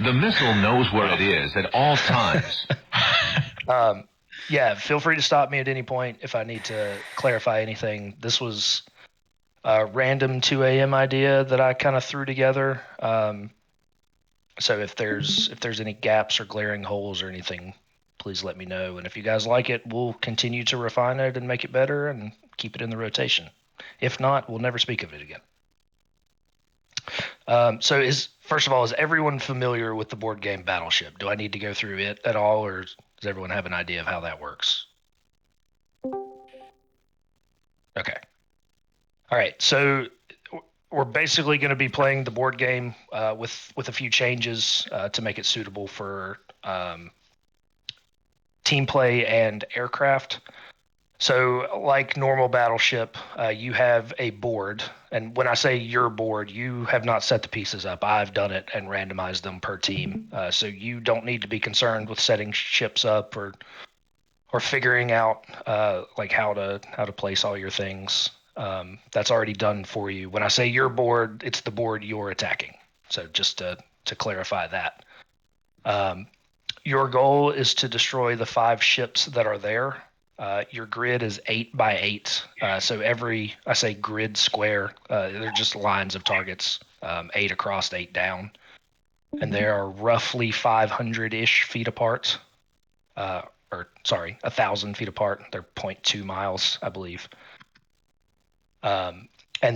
The missile knows where it is at all times. Yeah, feel free to stop me at any point if I need to clarify anything. This was a random 2 a.m. idea that I kind of threw together. So if there's any gaps or glaring holes or anything, please let me know. And if you guys like it, we'll continue to refine it and make it better and keep it in the rotation. If not, we'll never speak of it again. So first of all, is everyone familiar with the board game Battleship? Do I need to go through it at all, or does everyone have an idea of how that works? Okay. All right. So we're basically going to be playing the board game with a few changes to make it suitable for team play and aircraft. So, like normal Battleship, you have a board. And when I say your board, you have not set the pieces up. I've done it and randomized them per team. So you don't need to be concerned with setting ships up or figuring out like how to place all your things. That's already done for you. When I say your board, it's the board you're attacking. So just to clarify that. Your goal is to destroy the 5 ships that are there. Your grid is 8 by 8. So I say grid square, they're just lines of targets, 8 across, 8 down. And they are roughly 500-ish feet apart. Or sorry, 1,000 feet apart. They're 0.2 miles, I believe. And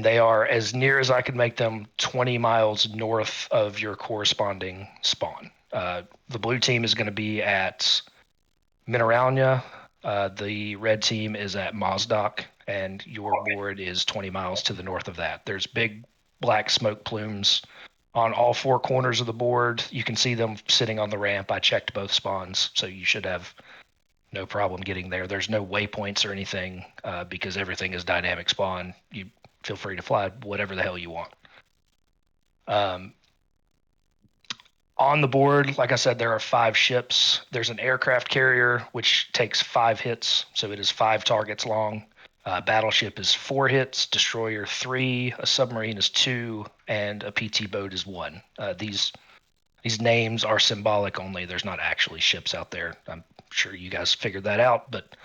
they are, as near as I could make them, 20 miles north of your corresponding spawn. The blue team is going to be at Mineralnia. The red team is at Mozdok, and your board is 20 miles to the north of that. There's big black smoke plumes on all 4 corners of the board. You can see them sitting on the ramp. I checked both spawns, so you should have no problem getting there. There's no waypoints or anything because everything is dynamic spawn. You feel free to fly whatever the hell you want. On the board, like I said, there are 5 ships. There's an aircraft carrier, which takes 5 hits, so it is 5 targets long. Battleship is 4 hits, destroyer 3, a submarine is 2, and a PT boat is 1. These names are symbolic only. There's not actually ships out there. I'm sure you guys figured that out, but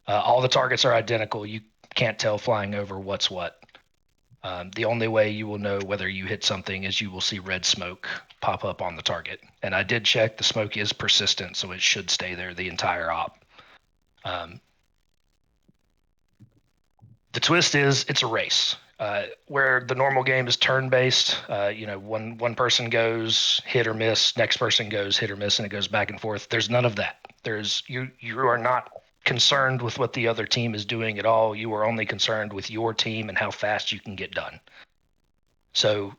all the targets are identical. You can't tell flying over what's what. The only way you will know whether you hit something is you will see red smoke pop up on the target. And I did check, the smoke is persistent, so it should stay there the entire op. The twist is it's a race. Where the normal game is turn-based, one person goes hit or miss, next person goes hit or miss, and it goes back and forth. There's none of that. You are not concerned with what the other team is doing at all. You are only concerned with your team and how fast you can get done. So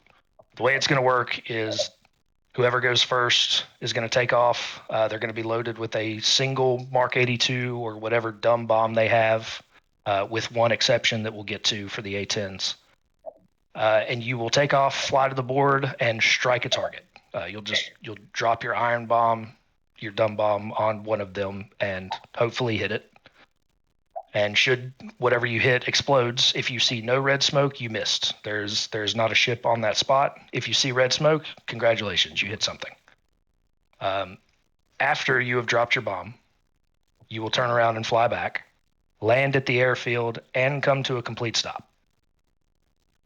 the way it's going to work is whoever goes first is going to take off. They're going to be loaded with a single Mark 82 or whatever dumb bomb they have, with one exception that we'll get to for the A-10s. And you will take off, fly to the board, and strike a target. You'll drop your iron bomb, your dumb bomb on one of them, and hopefully hit it. And should whatever you hit explodes, if you see no red smoke, you missed. There's not a ship on that spot. If you see red smoke, congratulations, you hit something. After you have dropped your bomb, you will turn around and fly back, land at the airfield, and come to a complete stop.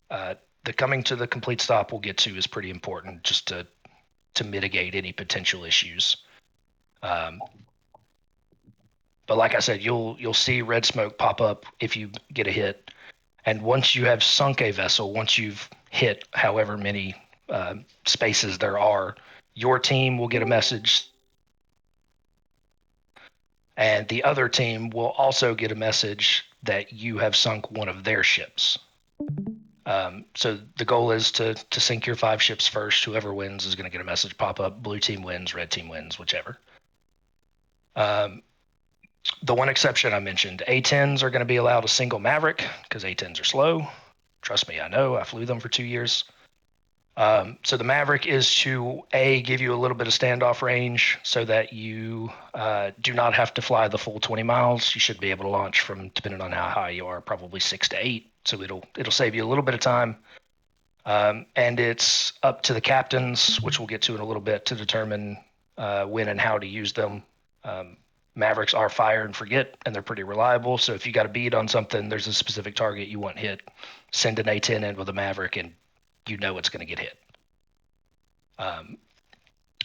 The coming to the complete stop we'll get to is pretty important just to mitigate any potential issues. But like I said, you'll see red smoke pop up if you get a hit. And once you have sunk a vessel, once you've hit however many spaces there are, your team will get a message. And the other team will also get a message that you have sunk one of their ships. So the goal is to sink your 5 ships first. Whoever wins is going to get a message pop up. Blue team wins, red team wins, whichever. The one exception I mentioned, A-10s are going to be allowed a single Maverick because A-10s are slow. Trust me, I know. I flew them for 2 years. So the Maverick is to, give you a little bit of standoff range so that you do not have to fly the full 20 miles. You should be able to launch from, depending on how high you are, probably 6 to 8. So it'll save you a little bit of time. And it's up to the captains, which we'll get to in a little bit, to determine when and how to use them. Mavericks are fire and forget, and they're pretty reliable. So if you got a bead on something, there's a specific target you want hit, send an A10 in with a Maverick, and you know it's going to get hit.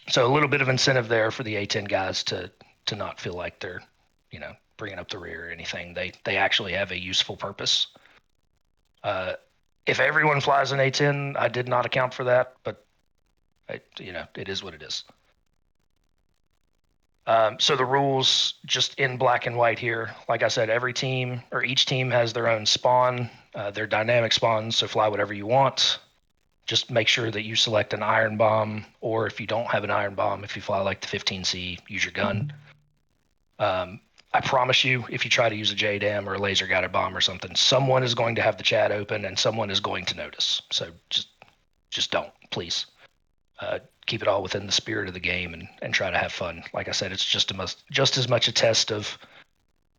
So a little bit of incentive there for the A10 guys to not feel like they're, bringing up the rear or anything. They actually have a useful purpose. If everyone flies an A10, I did not account for that, but it is what it is. So the rules just in black and white here. Like I said, every team or each team has their own spawn. They're dynamic spawns, so fly whatever you want. Just make sure that you select an iron bomb, or if you don't have an iron bomb, if you fly like the 15C, use your gun. I promise you, if you try to use a JDAM or a laser guided bomb or something, someone is going to have the chat open and someone is going to notice. So just don't, please. Keep it all within the spirit of the game and try to have fun. Like I said, it's just as much a test of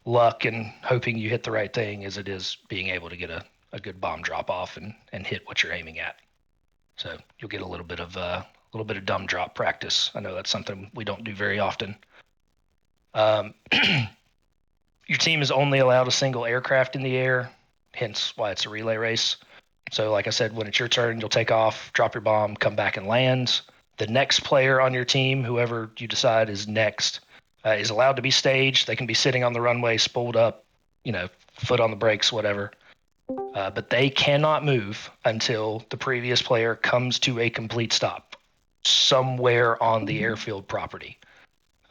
luck and hoping you hit the right thing as it is being able to get a good bomb drop off and hit what you're aiming at. So you'll get a little bit of dumb drop practice. I know that's something we don't do very often. Your team is only allowed a single aircraft in the air, hence why it's a relay race. So like I said, when it's your turn, you'll take off, drop your bomb, come back and land. The next player on your team, whoever you decide is next, is allowed to be staged. They can be sitting on the runway, spooled up, foot on the brakes, whatever. But they cannot move until the previous player comes to a complete stop somewhere on the airfield property.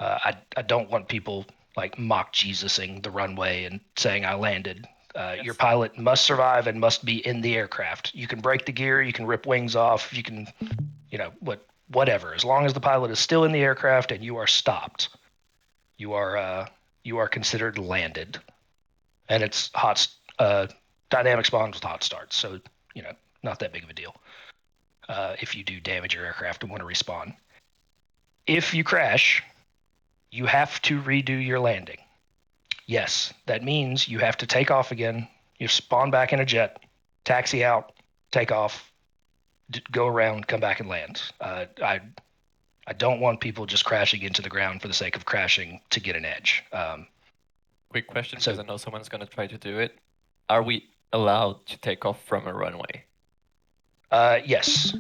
I don't want people like mock Jesusing the runway and saying I landed. Yes. Your pilot must survive and must be in the aircraft. You can break the gear, you can rip wings off, you can, whatever. As long as the pilot is still in the aircraft and you are stopped, you are considered landed. And it's dynamic spawns with hot starts, so not that big of a deal. If you do damage your aircraft and want to respawn, if you crash, you have to redo your landing. Yes, that means you have to take off again. You spawn back in a jet, taxi out, take off, go around, come back and land. I don't want people just crashing into the ground for the sake of crashing to get an edge. Quick question, because I know someone's going to try to do it. Are we allowed to take off from a runway? Yes.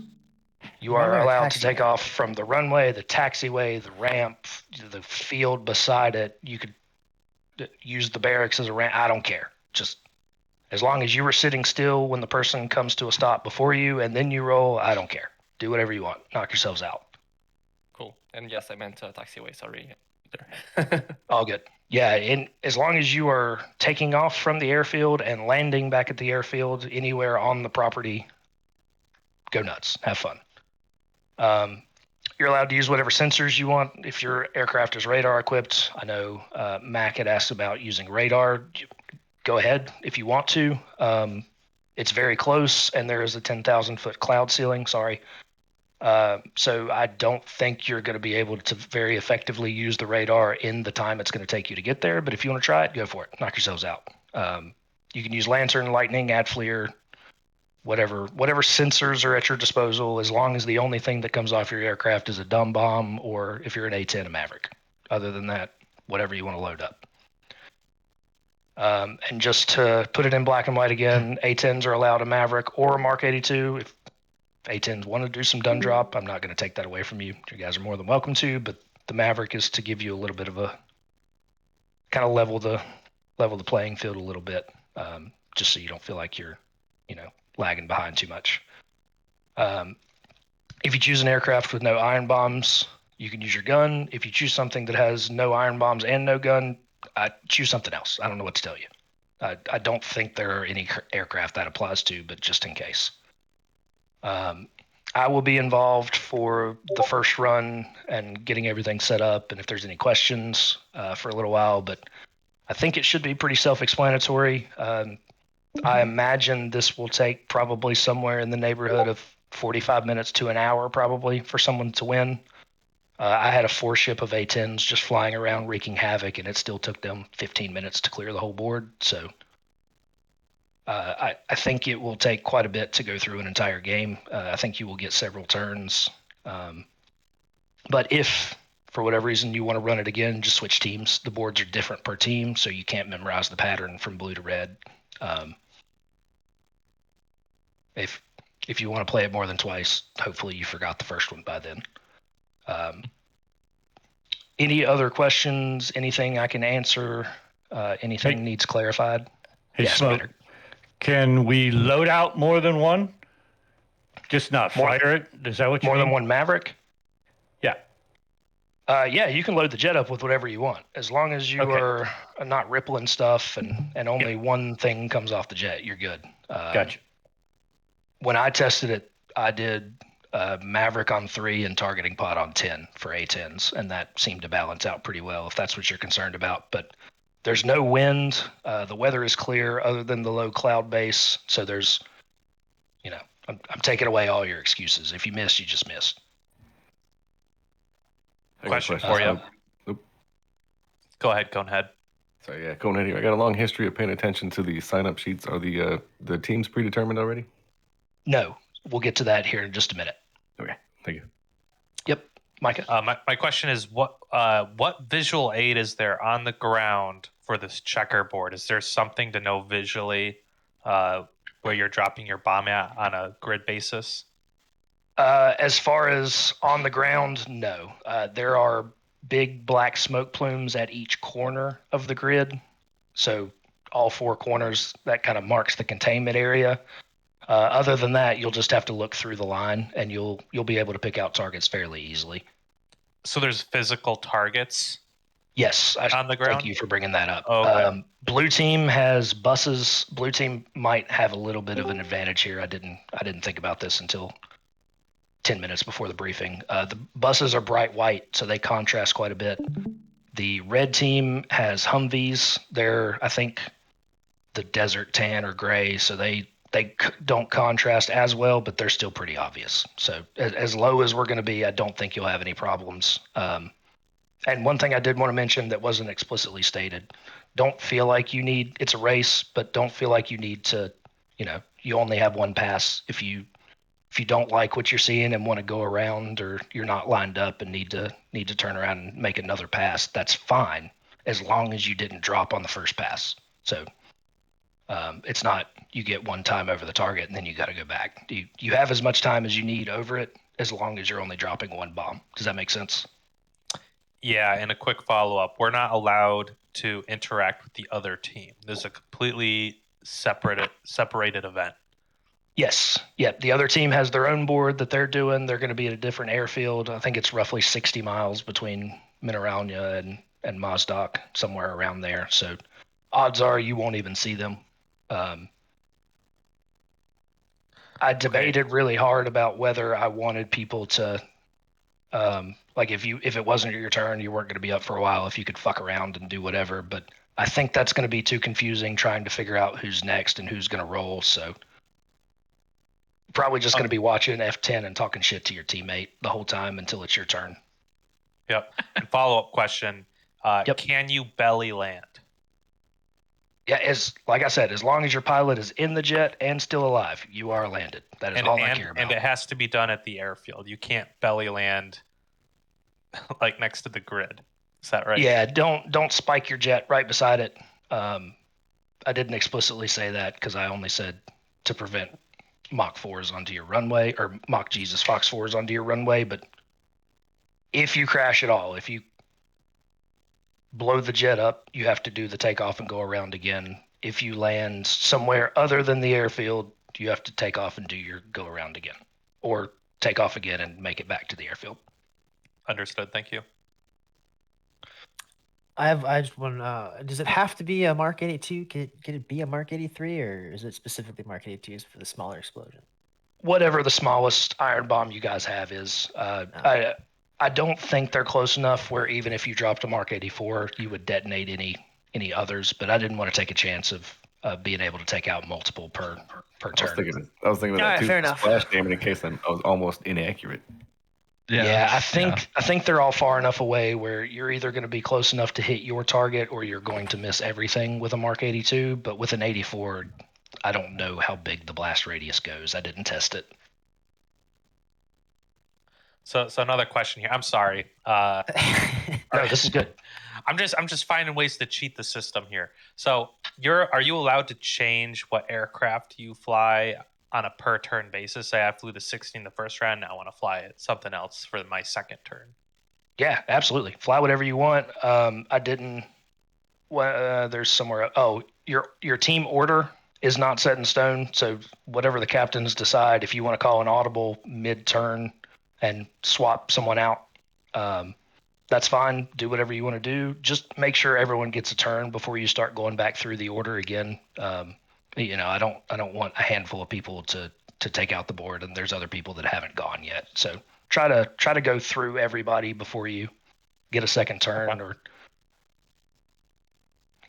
You are allowed to take off from the runway, the taxiway, the ramp, the field beside it. You could use the barracks as a ramp. I don't care. Just as long as you were sitting still when the person comes to a stop before you and then you roll, I don't care. Do whatever you want. Knock yourselves out. Cool. And yes, I meant taxiway. Sorry. All good. Yeah, and as long as you are taking off from the airfield and landing back at the airfield anywhere on the property, go nuts. Have fun. You're allowed to use whatever sensors you want if your aircraft is radar equipped. I know Mac had asked about using radar. Go ahead if you want to. It's very close, and there is a 10,000-foot cloud ceiling. Sorry. So I don't think you're going to be able to very effectively use the radar in the time it's going to take you to get there. But if you want to try it, go for it. Knock yourselves out. You can use lantern, lightning, ad FLIR, whatever sensors are at your disposal, as long as the only thing that comes off your aircraft is a dumb bomb, or if you're an A10, a Maverick. Other than that, whatever you want to load up. And just to put it in black and white again, A10s are allowed a Maverick or a Mark 82. If A10s want to do some dun drop, I'm not going to take that away from you. You guys are more than welcome to, but the Maverick is to give you a little bit of a kind of level the playing field a little bit, just so you don't feel like you're, lagging behind too much. If you choose an aircraft with no iron bombs, you can use your gun. If you choose something that has no iron bombs and no gun, choose something else. I don't know what to tell you. I don't think there are any aircraft that applies to, but just in case. I will be involved for the first run and getting everything set up, and if there's any questions for a little while, but I think it should be pretty self-explanatory. I imagine this will take probably somewhere in the neighborhood of 45 minutes to an hour probably for someone to win. I had a 4-ship of A10s just flying around wreaking havoc, and it still took them 15 minutes to clear the whole board. So I think it will take quite a bit to go through an entire game. I think you will get several turns. But if, for whatever reason, you want to run it again, just switch teams. The boards are different per team, so you can't memorize the pattern from blue to red. If you want to play it more than twice, hopefully you forgot the first one by then. Any other questions? Anything I can answer? Anything needs clarified? Hey, Yes, Smoke, Peter. can we load out more than one? Just not fire it? Is that what you mean? More than one Maverick? Yeah. Yeah, you can load the jet up with whatever you want, as long as you are not rippling stuff and only one thing comes off the jet. You're good. Gotcha. When I tested it, I did Maverick on 3 and targeting pod on 10 for A10s, and that seemed to balance out pretty well if that's what you're concerned about. But there's no wind. The weather is clear other than the low cloud base. So there's, I'm taking away all your excuses. If you missed, you just missed. Question for you. Go ahead. Sorry, yeah, going ahead here. I got a long history of paying attention to the sign-up sheets. Are the teams predetermined already? No, we'll get to that here in just a minute. Okay, thank you. Yep, Micah. My question is, what visual aid is there on the ground for this checkerboard? Is there something to know visually where you're dropping your bomb at on a grid basis? As far as on the ground, no. There are big black smoke plumes at each corner of the grid. So all 4 corners, that kind of marks the containment area. Other than that, you'll just have to look through the line, and you'll be able to pick out targets fairly easily. So there's physical targets? Yes, on the ground? Thank you for bringing that up. Okay. Blue team has buses. Blue team might have a little bit of an advantage here. I didn't think about this until 10 minutes before the briefing. The buses are bright white, so they contrast quite a bit. The red team has Humvees. They're, I think, the desert tan or gray, so they don't contrast as well, but they're still pretty obvious. So as low as we're going to be, I don't think you'll have any problems. And one thing I did want to mention that wasn't explicitly stated, don't feel like you need, it's a race, but don't feel like you need to, you only have one pass. If you don't like what you're seeing and want to go around, or you're not lined up and need to turn around and make another pass, that's fine, as long as you didn't drop on the first pass. So it's not you get one time over the target and then you got to go back. You have as much time as you need over it, as long as you're only dropping one bomb. Does that make sense? Yeah, and a quick follow-up. We're not allowed to interact with the other team. This is a completely separated event. Yes. Yeah. The other team has their own board that they're doing. They're going to be at a different airfield. I think it's roughly 60 miles between Mineralnia and Mozdok, somewhere around there. So odds are you won't even see them. I debated really hard about whether I wanted people to, like if it wasn't your turn, you weren't going to be up for a while, if you could fuck around and do whatever. But I think that's going to be too confusing trying to figure out who's next and who's going to roll. So probably just going to be watching F10 and talking shit to your teammate the whole time until it's your turn. Yep. And follow-up question. Yep. Can you belly land? Yeah, like I said, as long as your pilot is in the jet and still alive, you are landed. That is all I care about. And it has to be done at the airfield. You can't belly land like next to the grid. Is that right? Yeah, don't spike your jet right beside it. I didn't explicitly say that because I only said to prevent Mach 4s onto your runway, or Mach Jesus Fox 4s onto your runway. But if you crash at all, if you blow the jet up, you have to do the takeoff and go around again. If you land somewhere other than the airfield, you have to take off and do your go around again, or take off again and make it back to the airfield. Understood. Thank you. I just want does it have to be a Mark 82? Can it be a Mark 83, or is it specifically Mark 82s for the smaller explosion? Whatever the smallest iron bomb you guys have is. I don't think they're close enough where even if you dropped a Mark 84, you would detonate any others. But I didn't want to take a chance of being able to take out multiple per turn. I was thinking of that too. Fair enough. Splash damage in case I was almost inaccurate. Yeah, I think they're all far enough away where you're either going to be close enough to hit your target, or you're going to miss everything with a Mark 82. But with an 84, I don't know how big the blast radius goes. I didn't test it. So another question here. I'm sorry. No, this is good. I'm just finding ways to cheat the system here. So are you allowed to change what aircraft you fly on a per turn basis? Say I flew the 16 the first round, now I want to fly it something else for my second turn. Yeah, absolutely. Fly whatever you want. I didn't. There's somewhere. Oh, your team order is not set in stone. So whatever the captains decide, if you want to call an audible mid-turn and swap someone out, that's fine. Do whatever you want to do. Just make sure everyone gets a turn before you start going back through the order again. I don't want a handful of people to take out the board, and there's other people that haven't gone yet. So try to go through everybody before you get a second turn, or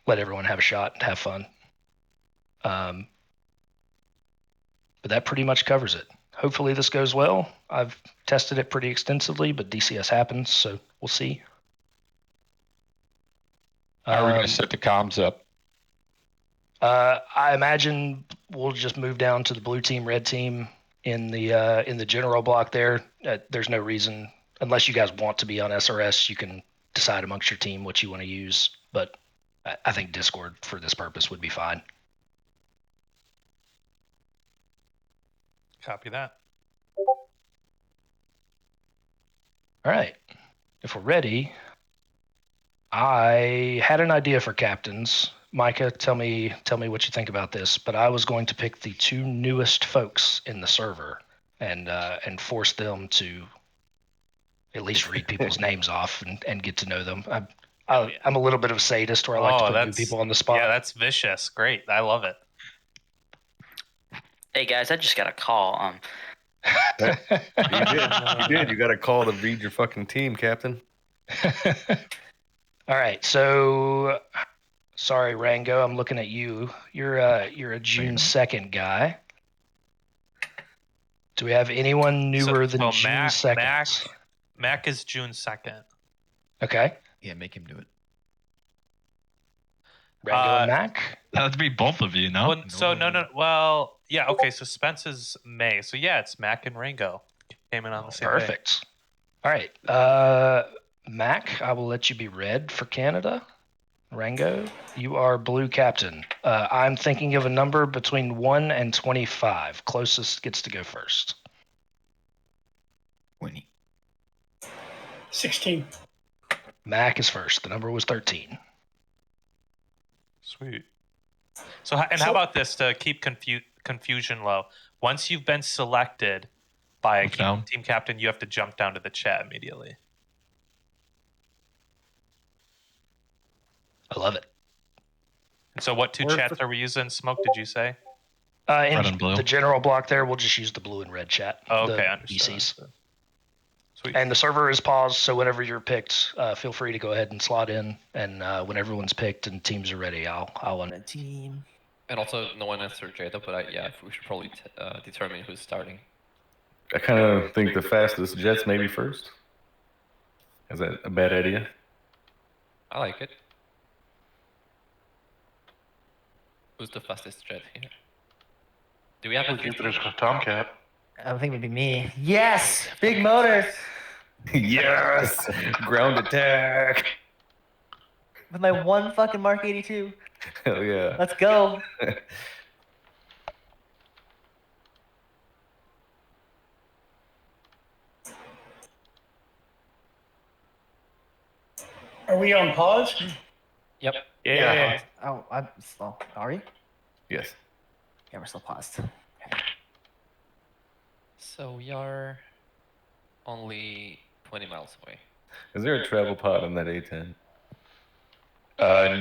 let everyone have a shot and have fun. But that pretty much covers it. Hopefully this goes well. I've tested it pretty extensively, but DCS happens, so we'll see. How are we going to set the comms up? I imagine we'll just move down to the blue team, red team in the general block there. There's no reason, unless you guys want to be on SRS, you can decide amongst your team what you want to use. But I think Discord for this purpose would be fine. Copy that. All right. If we're ready, I had an idea for captains. Micah, tell me what you think about this. But I was going to pick the two newest folks in the server and force them to at least read people's names off and get to know them. I'm a little bit of a sadist where I like to put new people on the spot. Yeah, that's vicious. Great. I love it. Hey guys, I just got a call. You did. You got a call to read your fucking team, Captain. All right. So, sorry, Rango. I'm looking at you. You're a June 2nd guy. Do we have anyone newer than June 2nd? Mac is June 2nd. Okay. Yeah, make him do it. Rango and Mac? That would be both of you, no? Well, so no. Well, yeah. Okay. So Spence is May. So yeah, it's Mac and Rango came in on the same day. Perfect. All right. Mac, I will let you be red for Canada. Rango, you are blue captain. I'm thinking of a number between 1 and 25. Closest gets to go first. 20. 16. Mac is first. The number was 13. Sweet. So how about this to keep confusion low? Once you've been selected by a team captain, you have to jump down to the chat immediately. I love it. And so what two chats are we using? Smoke, did you say? In the general block there, we'll just use the blue and red chat. Oh, okay, BCs. Sweet. And the server is paused, so whenever you're picked, feel free to go ahead and slot in. And when everyone's picked and teams are ready, I'll on a team. And also, no one answered Jada, but we should probably determine who's starting. I kind of think the fastest jets maybe first. Is that a bad idea? I like it. Who's the fastest jet here? Do we have a Jupiter's Tomcat? I think it would be me. Yes! Big motors! Yes! Ground attack! With my one fucking Mark 82. Hell yeah. Let's go. Are we on pause? Yep. Yeah. Oh, I'm slow. Are we? Yes. Yeah, we're still paused. So we are only 20 miles away. Is there a travel pod on that A10?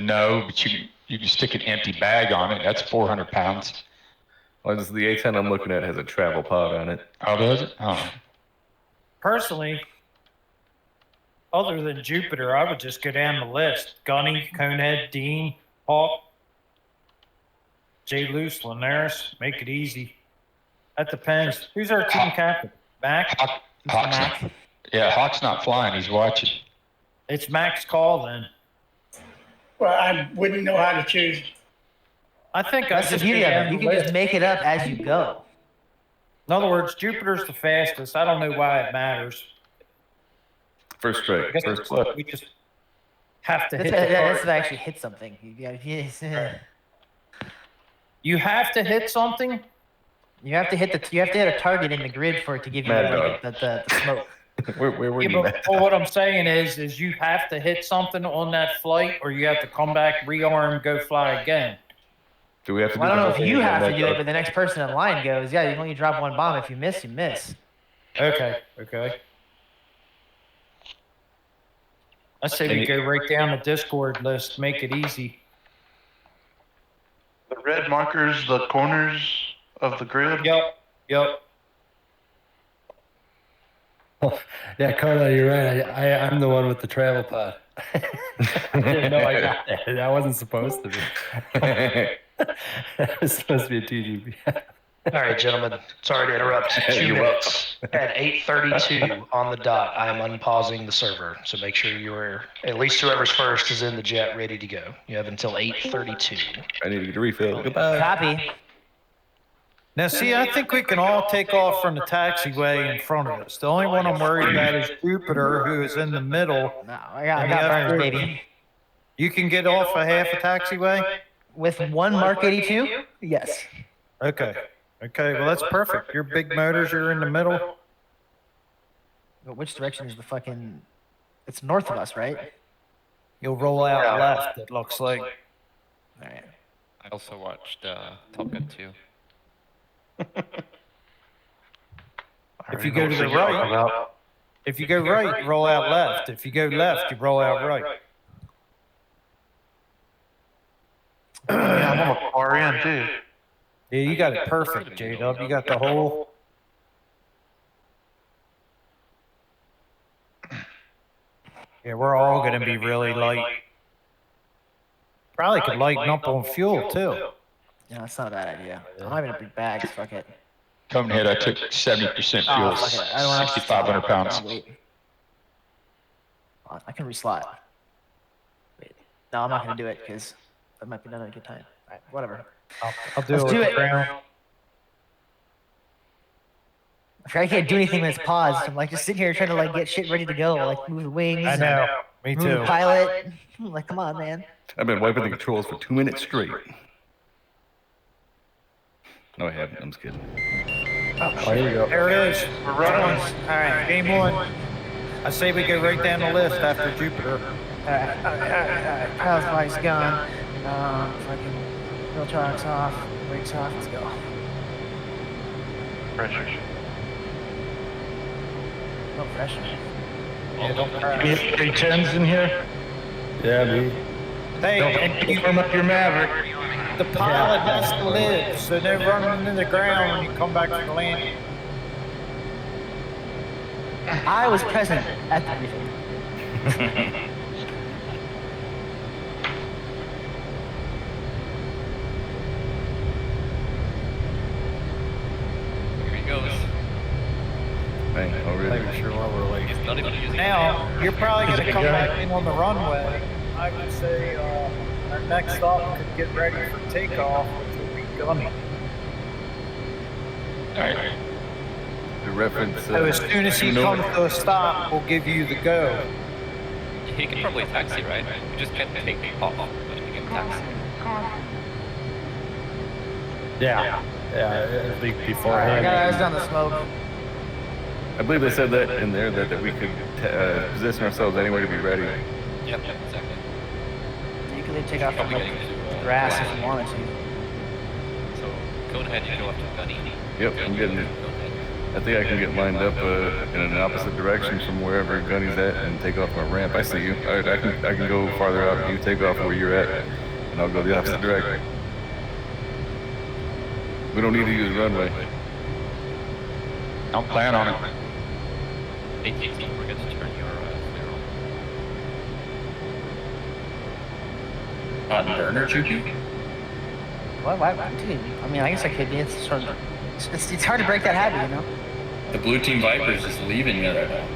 No, but you can stick an empty bag on it. That's 400 pounds. Well, the A10 I'm looking at has a travel pod on it. Oh, does it? Oh. Personally, other than Jupiter, I would just go down the list. Gunny, Conehead, Dean, Hawk, J. Luce, Linares. Make it easy. That depends. Who's our team captain? Mac? Hawk's not, yeah, Hawk's not flying. He's watching. It's Mac's call then. Well, I wouldn't know how to choose. I think That's the beauty of it. You can just make it up as you go. In other words, Jupiter's the fastest. I don't know why it matters. First strike, first flip. We just have to hit. That's if I actually hit something. You have to hit something. You have to hit a target in the grid for it to give you like, the smoke. Where were you? But what I'm saying is you have to hit something on that flight, or you have to come back, rearm, go fly again. Do we have to? Well, I don't know if you have to do it, but the next person in line goes, yeah, you only drop one bomb. If you miss, you miss. Okay. I say we go right down the Discord list, make it easy. The red markers, the corners of the grid. Yep. Yeah, Carla, you're right. I'm the one with the travel pod. I didn't know I got that. I wasn't supposed to be. It was supposed to be a TGB. All right, gentlemen. Sorry to interrupt. 2 minutes. At 8:32 on the dot, I am unpausing the server. So make sure you're, at least whoever's first is in the jet ready to go. You have until 8:32. I need to get a refill. Goodbye. Copy. Now, see, I think we can all take off from the taxiway in front of us. The only one I'm worried about is Jupiter, who is in the middle. No, I got burners, baby. You can get off a half a taxiway? With one Mark 82? Yes. Okay, well, that's perfect. Your big motors are in the middle. But which direction is the fucking... It's north of us, right? You'll roll out left, it looks like. All right. I also watched Top Gun 2. If you go to the right, you roll out left. If you go left, you roll out right. Yeah, I'm on the far end too. Yeah, you got it perfect, J-Dub. You got the whole... Yeah, we're all going to be really light. Probably could lighten up on fuel, too. Yeah, that's not a bad idea. I'm not even big bags. Fuck it. Conehead, I took 70% fuel, Fuck it. I don't want 6,500 pounds. Wait. I can reslot. Wait. No, I'm not going to do it because that might be not a good time. All right, whatever. I'll do Let's do it. it. I can't do anything when it's paused. I'm like just sitting here trying to like get shit ready to go, like move the wings. I know. Me move too. the pilot. I'm like, come on, man. I've been wiping the controls for 2 minutes straight. No, I haven't. I'm just kidding. Oh, here we go. There it is. We're running. All right, game one. I say we go right down the list after Jupiter. All right. Pilot's light's gone. Fucking fuel truck's off. Brakes off. Let's go. Pressure. No pressure. Yeah, don't crash. You get 310s in here? Yeah, me. Hey, and you, Firm up your Maverick. the pilot has to live, so they're running into the ground when you come back from the landing. I was present at the briefing. Here he goes. Dang, already. Sure while we're late. He's not even using Now, you're probably going to come back in on the runway. I would say our next stop could get ready for takeoff, which will be Gunny. Alright. The reference. So as soon as he comes to a stop, we'll give you the go. He can probably taxi, right? You just can't take off, but he can taxi. Yeah, at least I beforehand. got eyes down the smoke. I believe they said that in there that we could position ourselves anywhere to be ready. Yep, exactly. You can take off from Probably the getting to grass if you wanted to. So go ahead and go up to Gunny. Yep, I'm getting. I think I can get lined up in an opposite direction from wherever Gunny's at and take off my ramp. I see you. I can go farther out. You take off where you're at, and I'll go the opposite direction. We don't need to use runway. Don't plan on it. 18, don't forget to turn your clear on. Burner, Chucky? Why, dude? I mean, I guess I could be. It's sort of, it's hard to break that habit, you know? The blue team Viper's just leaving you right now.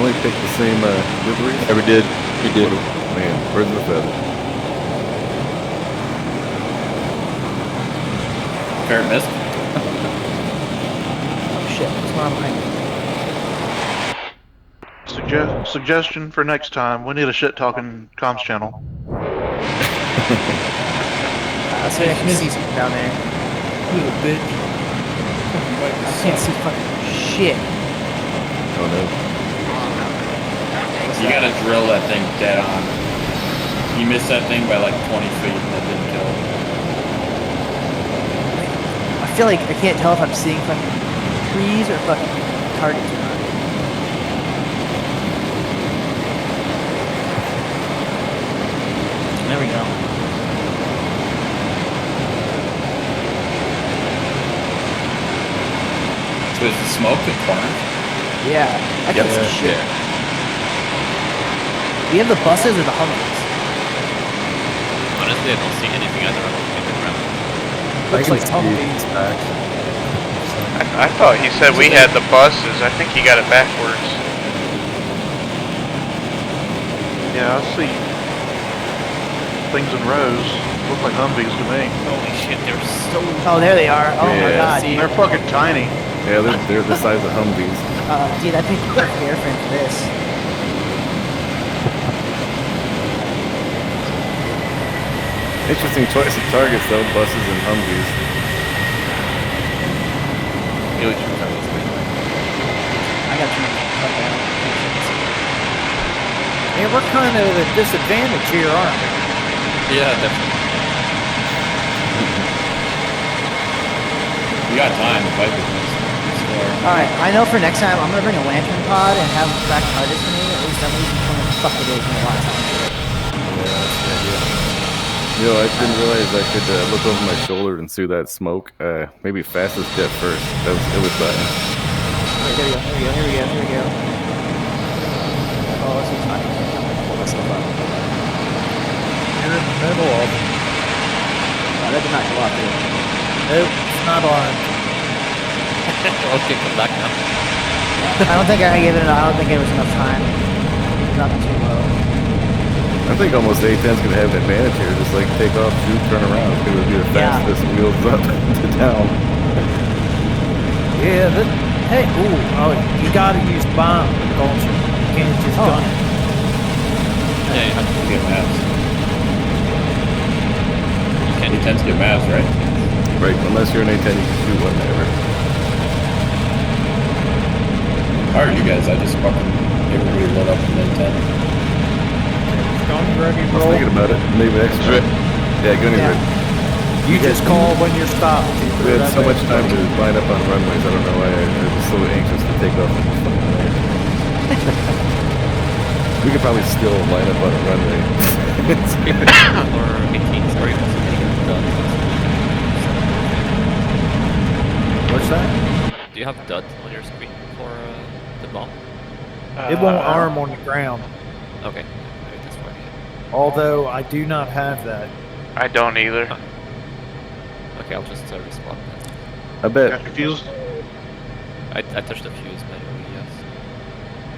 definitely pick the same liveries? Yeah, we did. We did. Man, birds of a feather. Parrot missed. Oh shit, what's going on behind me? Suggestion for next time: we need a shit-talking comms channel. So I can see something down there. Little bitch. I can't see fucking shit. Oh no. You gotta drill that thing dead on. You missed that thing by like 20 feet and that didn't kill it. I feel like I can't tell if I'm seeing fucking trees or fucking targets or not. There we go. So is the smoke in corners? Yeah, I can see shit. We have the buses or the Humvees? Honestly, I don't see anything either. I don't think it's around. Looks like Humvees. I thought he said we had the buses. I think he got it backwards. Yeah, I see things in rows. Look like Humvees to me. Holy shit, they're so... Oh, there they are. Oh my god. They're fucking tiny. Yeah, they're the size of Humvees. Dude, I picked the perfect airframe for this. Interesting choice of targets though, buses and Humvees. I got too much cut down. Man, we're kind of at a disadvantage here, aren't we? Yeah, definitely. You got time to fight with this. Alright, I know for next time I'm gonna bring a lantern pod and have back targets for me. At least then we can come and fuck it is in a lot of time. Yeah, that's a good idea. You know, I didn't realize I could look over my shoulder and see that smoke. Maybe fastest jet first. It was bad. Alright, there we go, here we go. Oh, this is not gonna pull myself up. You're in the middle of it. Oh, that did not go up, did it? Nope, it's not on. Okay, come back now. I don't think I gave it. I don't think it was enough time. Nothing too low. I think almost A-10's gonna have an advantage here. Just like take off, shoot, turn around. It's gonna be the fastest wheels up to down. Yeah, hey, you gotta use bomb, don't you? You can't just gun it. Yeah, you have to get maps. You tend to get maps, right? Right, unless you're an A-10, you can shoot whatever. How are you guys? I just fucking everybody lit up in A-10. Gunny ready, I was roll. thinking about it. Maybe extra. Yeah, Gunny's ready. You just call when you're stopped. We had so much time to line up on runways. I don't know why I was so anxious to take off. We could probably still line up on a runway. Or 18, sorry. What's that? Do you have DUT on your screen for the bomb? It won't arm on the ground. Okay, maybe that's why. Although I do not have that. I don't either. Okay, I'll just respawn then. I bet. Got confused? I touched the fuse manually, yes.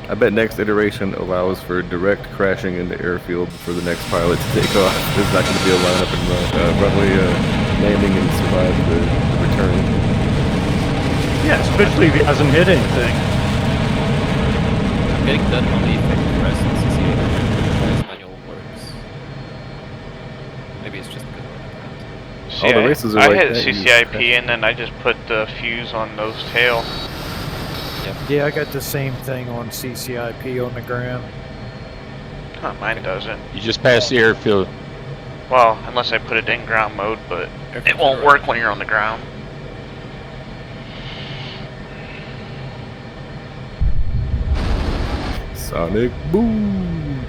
I bet next iteration allows for direct crashing into airfield for the next pilot to take off. There's not going to be a lineup and runway landing and survive the return. Yeah, especially if he hasn't hit anything. I'm getting done on the effective rest and CCA as manual works. Maybe it's just because See, all the races are I like hit that. CCIP and then I just put the fuse on nose tail. Yeah, I got the same thing on CCIP on the ground. Huh, mine doesn't. You just passed the airfield. Well, unless I put it in ground mode, but it won't work when you're on the ground. Sonic boom!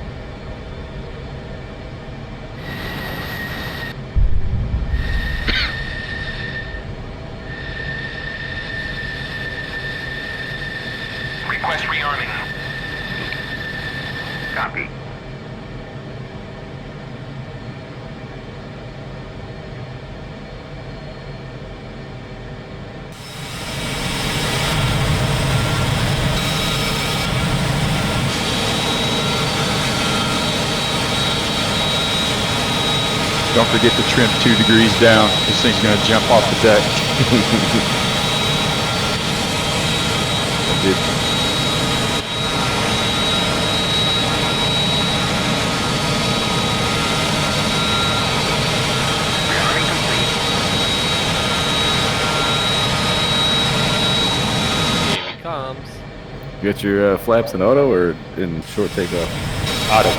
Request rearming. Copy. Don't forget to trim 2 degrees down. This thing's going to jump off the deck. Here he comes. You got your flaps in auto or in short takeoff? Auto.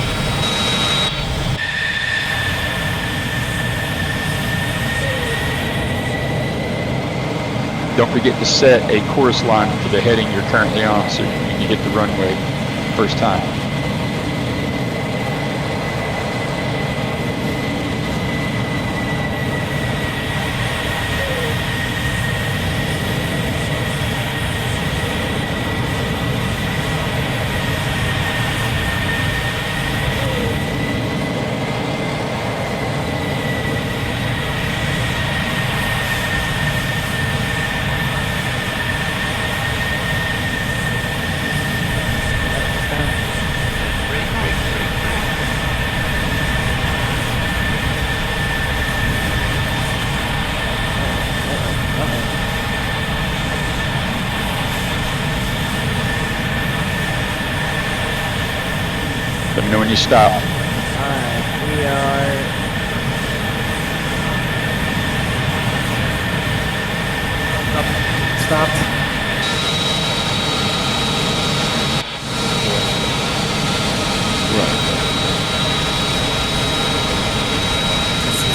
Don't forget to set a course line for the heading you're currently on so you can hit the runway first time. Let me know when you stop. Alright, we are... Stopped.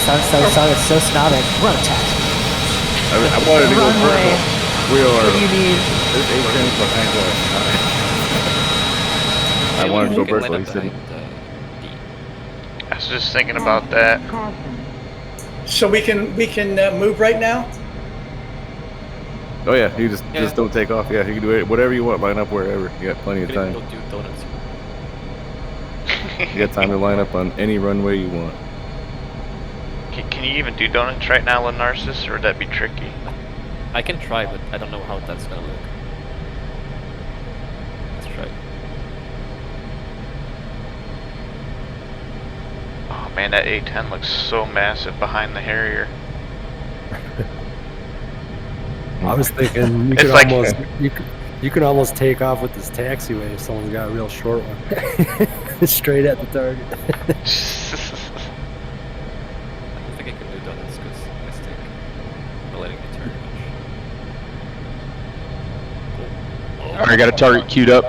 It's so snobbish. Run taxi. I wanted to go Runway. purple. We are. What do you need? There's 8 trains behind us. I wanted to go purple. He said. I was just thinking about that. So we can move right now? Oh yeah, you just don't take off. Yeah, you can do it. Whatever you want, line up wherever. You got plenty of time. Don't do donuts. You got time to line up on any runway you want. Can you even do donuts right now with Narcissus, or would that be tricky? I can try, but I don't know how that's gonna look. Let's try. Oh man, that A10 looks so massive behind the Harrier. I was thinking you could almost take off with this taxiway if someone's got a real short one. Straight at the target. I don't think I can do donuts because I think we're letting me turn much. Alright, I got a target queued up.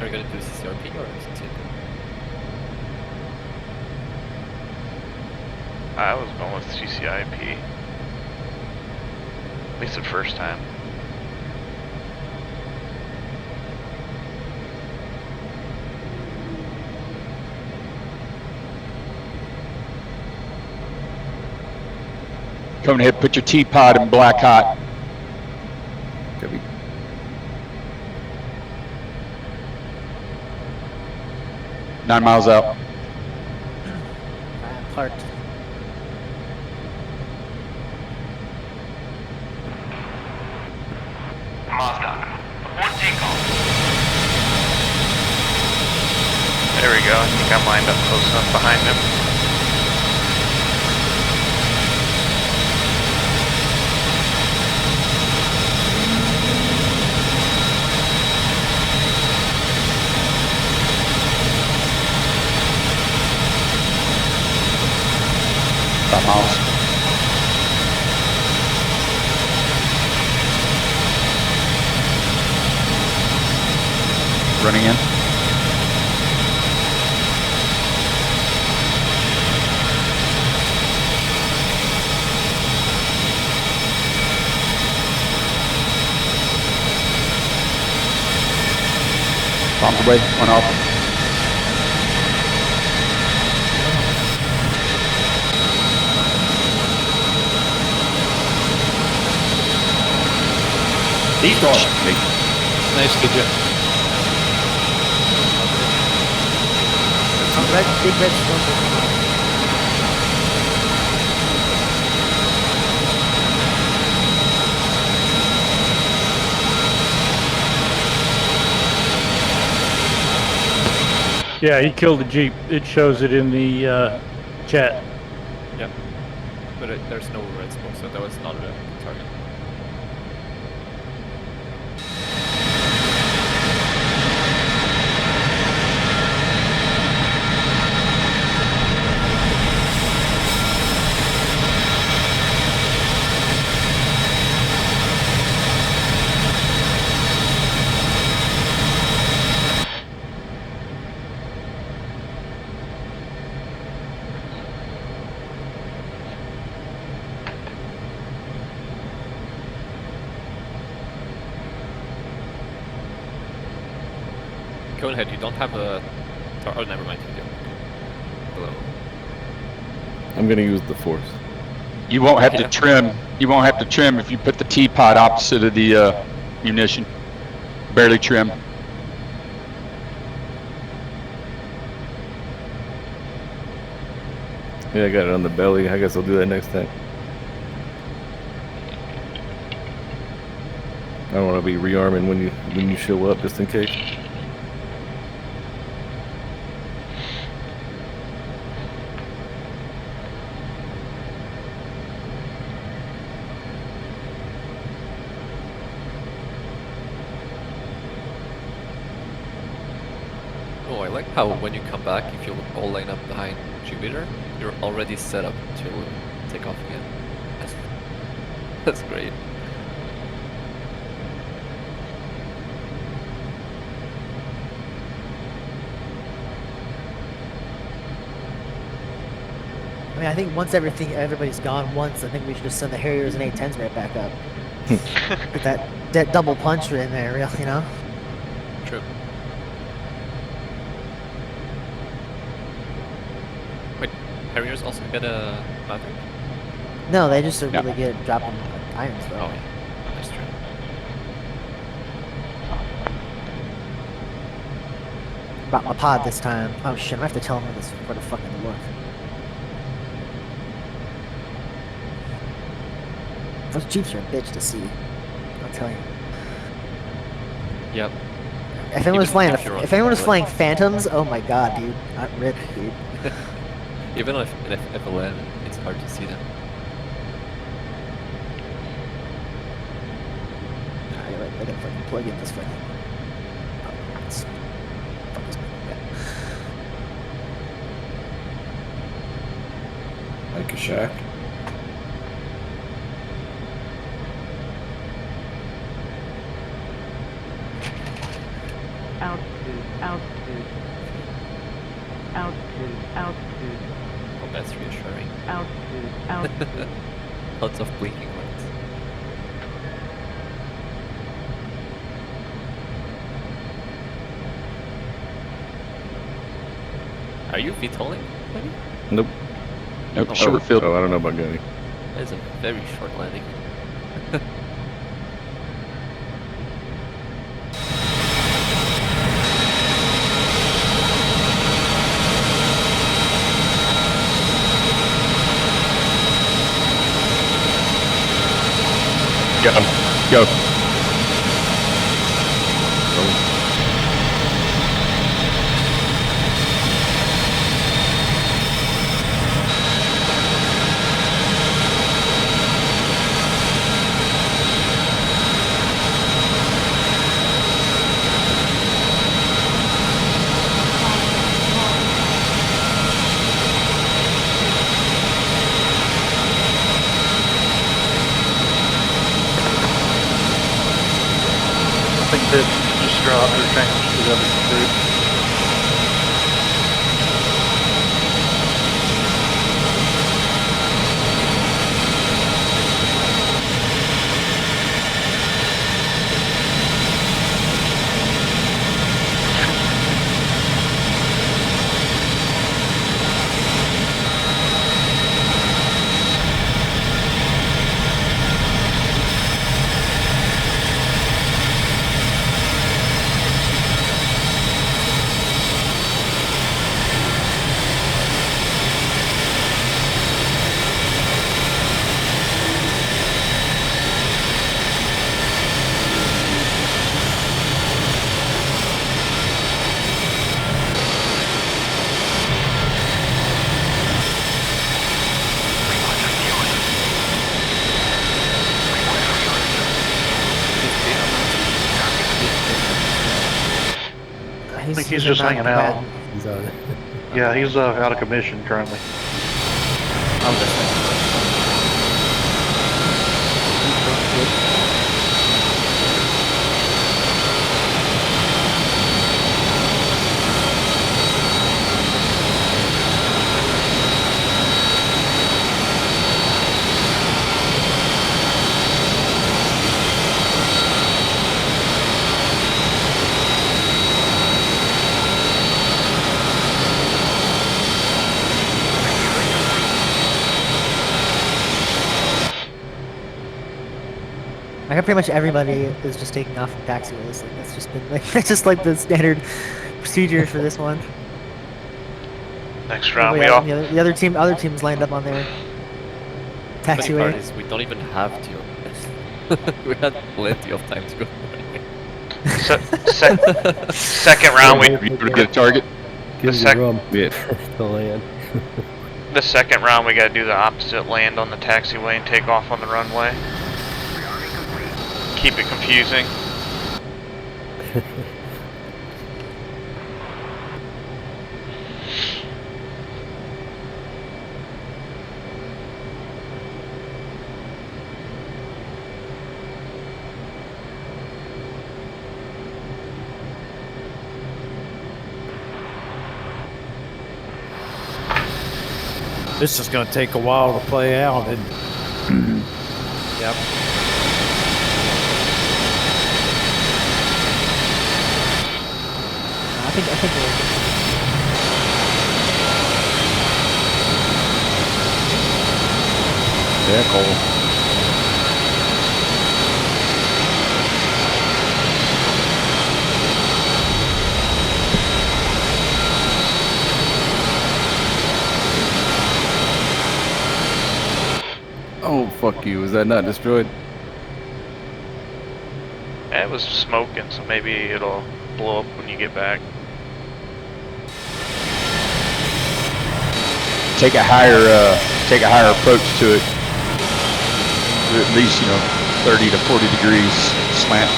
Are you gonna do CCRP or CCRP? I was going with CCIP. At least the first time. Coming ahead, put your teapot in black hot. Could be. 9 miles out. Parked. There we go. I think I'm lined up close enough behind him. About miles. Running in. Bombs away, one off. These dogs. Nice to do. Big red storm will come out. Yeah, he killed the Jeep. It shows it in the chat. Yeah. But there's no red smoke, so that was not a target. Go ahead, you don't have a... Oh, never mind, you do. Hello. I'm gonna use the force. You won't have to trim. You won't have to trim if you put the teapot opposite of the munition. Barely trim. Yeah, I got it on the belly. I guess I'll do that next time. I don't want to be rearming when you show up, just in case. Oh, I like how when you come back, if you all line up behind Jupiter, you're already set up to take off again. That's great. I mean, I think once everybody's gone once, I think we should just send the Harriers and A-10s right back up. Get that double punch in there, you know? True. Wait, Harriers also get a Maverick? No, they just are really good at dropping irons, though. Oh, yeah. That's true. Brought my pod this time. Oh shit, I have to tell him where to fucking look. Those Jeeps are a bitch to see. I'll tell you. Yep. If anyone was flying Phantoms, oh my god, dude. Not rip, dude. Even if F11, it's hard to see them. Nah, you're right. I gotta fucking plug in this fucking. Like a shack. Altitude, altitude. Altitude, altitude. Oh, that's reassuring. Altitude, altitude. Lots of blinking lights. Are you VTOLing, maybe? Nope. Nope, Oh, short field. Oh, I don't know about Gunny. That's a very short landing. Go. I think that just dropped or changed to the other group. He's just not hanging out. combatant. He's on. Yeah, he's out of commission currently. I'm just saying. Like pretty much everybody is just taking off from taxiways. Like that's just been like that's just like the standard procedure for this one. Next round, Everybody else- the other teams lined up on their The funny taxiway. part is we don't even have to. We had plenty of time to go. Second round, we get a target. Give sec- the room to land. the second round we got to do the opposite, land on the taxiway and take off on the runway. Keep it confusing. This is going to take a while to play out. And Yep. I think Yeah, Cole. Oh, fuck you. Is that not destroyed? It was smoking, so maybe it'll blow up when you get back. Take a higher approach to it. At least 30 to 40 degrees slant.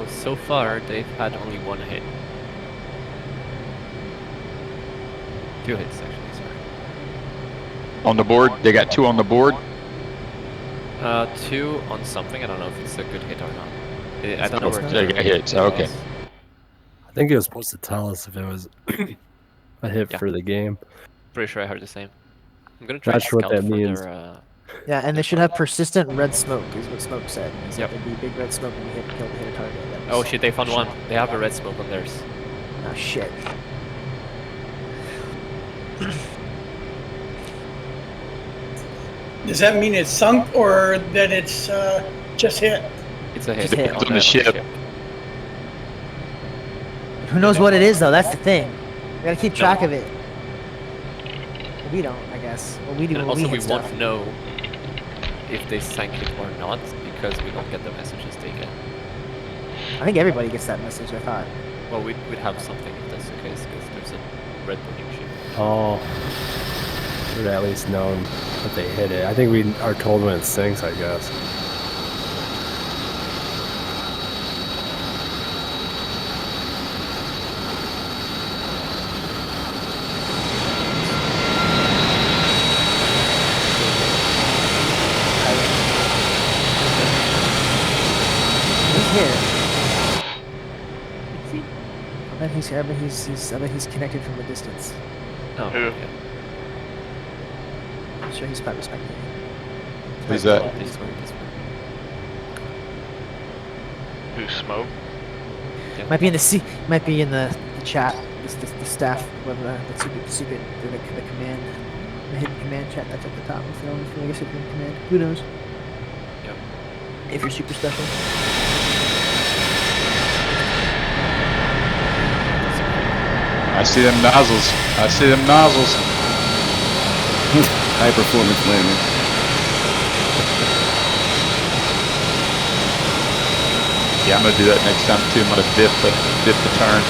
So far, they've had only one hit. 2 hits, actually, sorry. On the board? They got 2 on the board? 2 on something. I don't know if it's a good hit or not. I don't know where They got hits. Okay. I think it was supposed to tell us if it was a hit for the game. Pretty sure I heard the same. I'm gonna try Not to sure what scout that for means. their, yeah, and they should have persistent red smoke, is what Smoke said. He said Yep. there'd be big red smoke when you hit a target. That Oh was- shit, they found one. They have a red smoke on theirs. Oh shit. Does that mean it's sunk or that it's just hit? It's a hit. Just hit. Depends on the ship. Who knows what it is though? That's the thing. We gotta keep track of it. We don't, I guess. Well, we do. And when also, we we hit won't stuff. know if they sank it or not because we don't get the messages they get. I think everybody gets that message. I thought. Well, we'd have something if that's the case because there's a red burning ship. Oh, we'd at least known that they hit it. I think we are told when it sinks, I guess. He's here. I bet he's connected from a distance. Oh, Who? yeah. I'm sure he's quite respected. Who's that? This way, this way. Who smoke? Yeah. Might be in the might be in the chat. The staff, whatever the secret, the command, the hidden command chat that's at the top. If you guess hidden command, who knows? Yep. If you're super special. I see them nozzles. I see them nozzles. High performance landing. Yeah, I'm gonna do that next time too. I'm gonna dip the turn.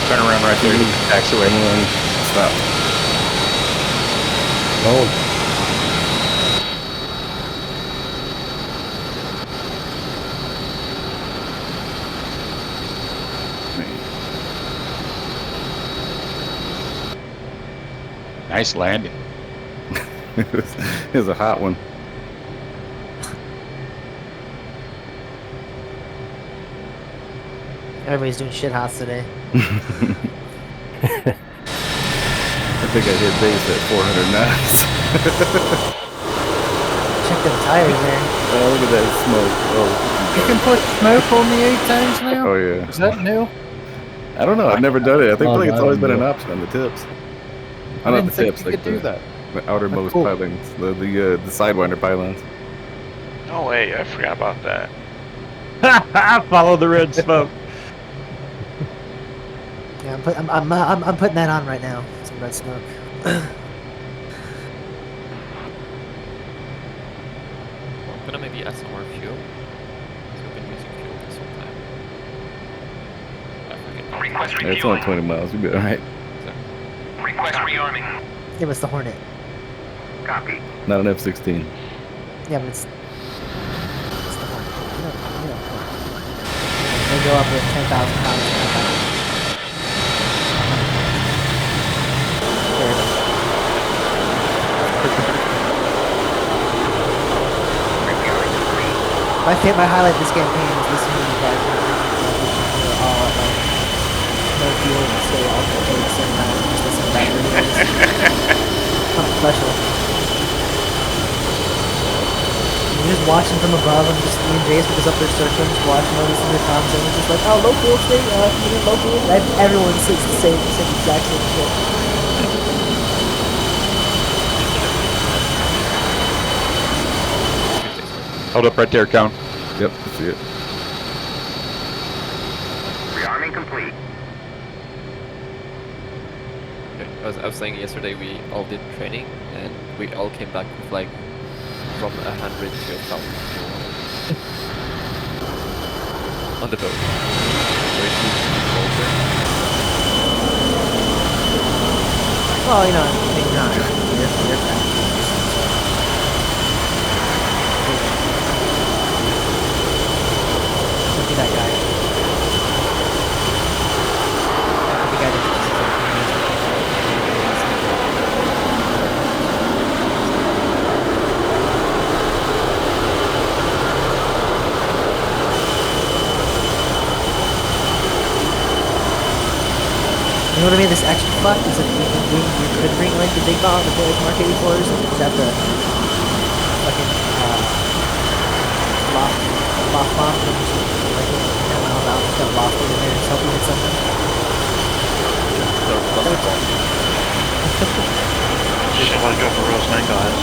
Turn around right there. Taxiway. Stop. Oh. Nice landing. It was a hot one. Everybody's doing shit hots today. I think I hit base at 400 knots. Check them tires there. Oh, look at that smoke. Oh. You can put smoke on the 8 times now? Oh, yeah. Is that new? I don't know. I've never done it. I think Oh, it's no, always been no. an option on the tips. I Not didn't the think tips, you like could do that. the outermost cool. pylons, the sidewinder pylons. No way, I forgot about that. Follow the red smoke. Yeah, I'm putting that on right now. Some red smoke. I'm gonna maybe add some more fuel. So we've been using fuel this whole time. Yeah, it's only 20 miles. You'll be alright. Request rearming. Give us the Hornet. Copy. Not an F-16. Yeah, but it's the Hornet. You know, they go up with 10,000 pounds. My highlight this campaign is listening to you guys. We're all at like no fuel and stay all the same time. Just listen to that video. Something special. You're just watching from above, and just me and Jace were just up there searching, just watching, listening to the comms, and it's just like, oh, low fuel thing, low fuel. Everyone says the same exact same shit. Hold up right there, Cone. Yep, I see it. Rearming complete. I was saying yesterday we all did training and we all came back with like from 100 to 1,000 on the boat. So if you over, Well, you know, maybe not. You're Look at that guy. The guy that You know what I mean? This extra fuck is if you could bring like the big bomb, the big Mark 84s, and just have the fucking loft bomb, and just like 10 miles out, just have loft in there and help you hit something. Just want to go for real snake eyes.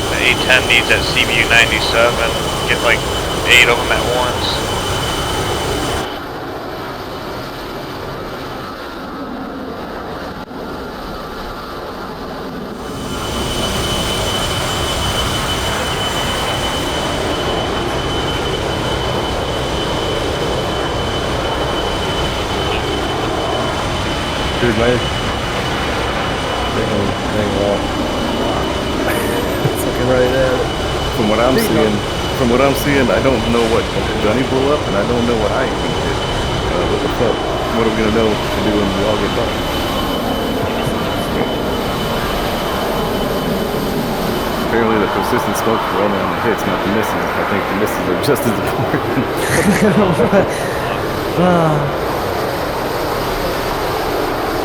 The A10 needs that CBU 97. Get like 8 of them at once. Dude, man. Dang well. It's looking right at it. From what I'm seeing, I don't know what Gunny blew up, and I don't know what I even did. What the fuck? What are we gonna know to do when we all get done? Apparently, the persistent smoke are only on the hits, not the misses. I think the misses are just as important.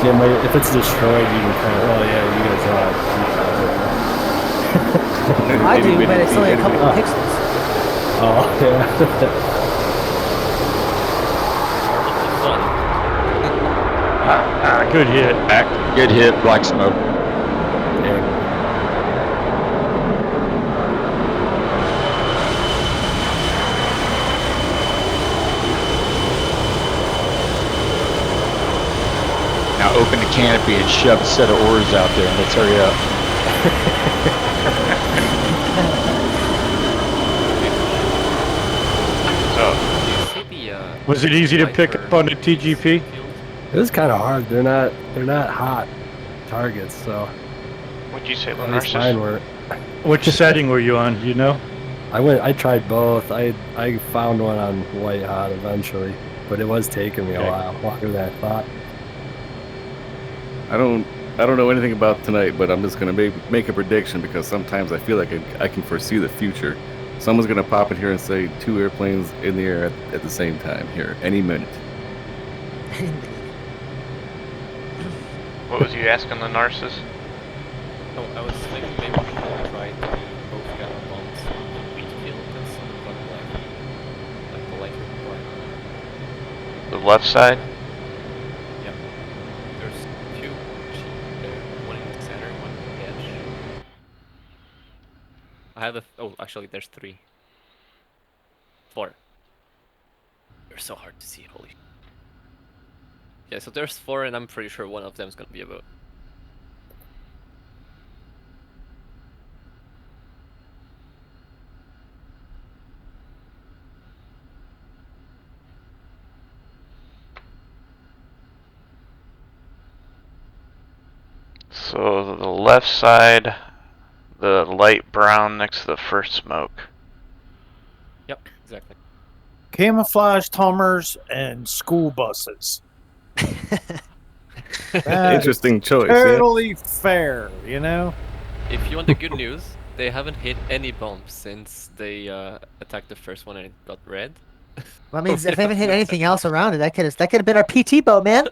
Yeah, if it's destroyed, you can kind of, oh yeah, you guys are. I do, but it's only a couple of pixels. Oh, yeah. Good hit. Back. Good hit, black smoke. Now open the canopy and shove a set of oars out there and let's hurry up. Was it easy to pick up on the TGP? It was kind of hard. They're not hot targets, so. What'd you say, At least mine weren't. Which setting were you on? Do you know? I tried both. I found one on white hot eventually, but it was taking me a while, longer than I thought. I don't know anything about tonight, but I'm just gonna make a prediction because sometimes I feel like I can foresee the future. Someone's gonna pop in here and say 2 airplanes in the air at the same time here any minute. What was you asking the Narcissus? Oh, I was thinking maybe we could try to both get our bombs on the wheat field and some of like the lighter part. The left side? Yeah. There's 2 there, one in the center, one in the edge. I have oh, actually there's 3. 4. They're so hard to see, holy. Yeah, so there's 4 and I'm pretty sure one of them is gonna be a boat. So the left side, the light brown next to the first smoke. Yep, exactly. Camouflage Hummers and school buses. Interesting choice. Totally fair, you know? If you want the good news, they haven't hit any bombs since they attacked the first one and it got red. Well, that means if they haven't hit anything else around it, that could have been our PT boat, man.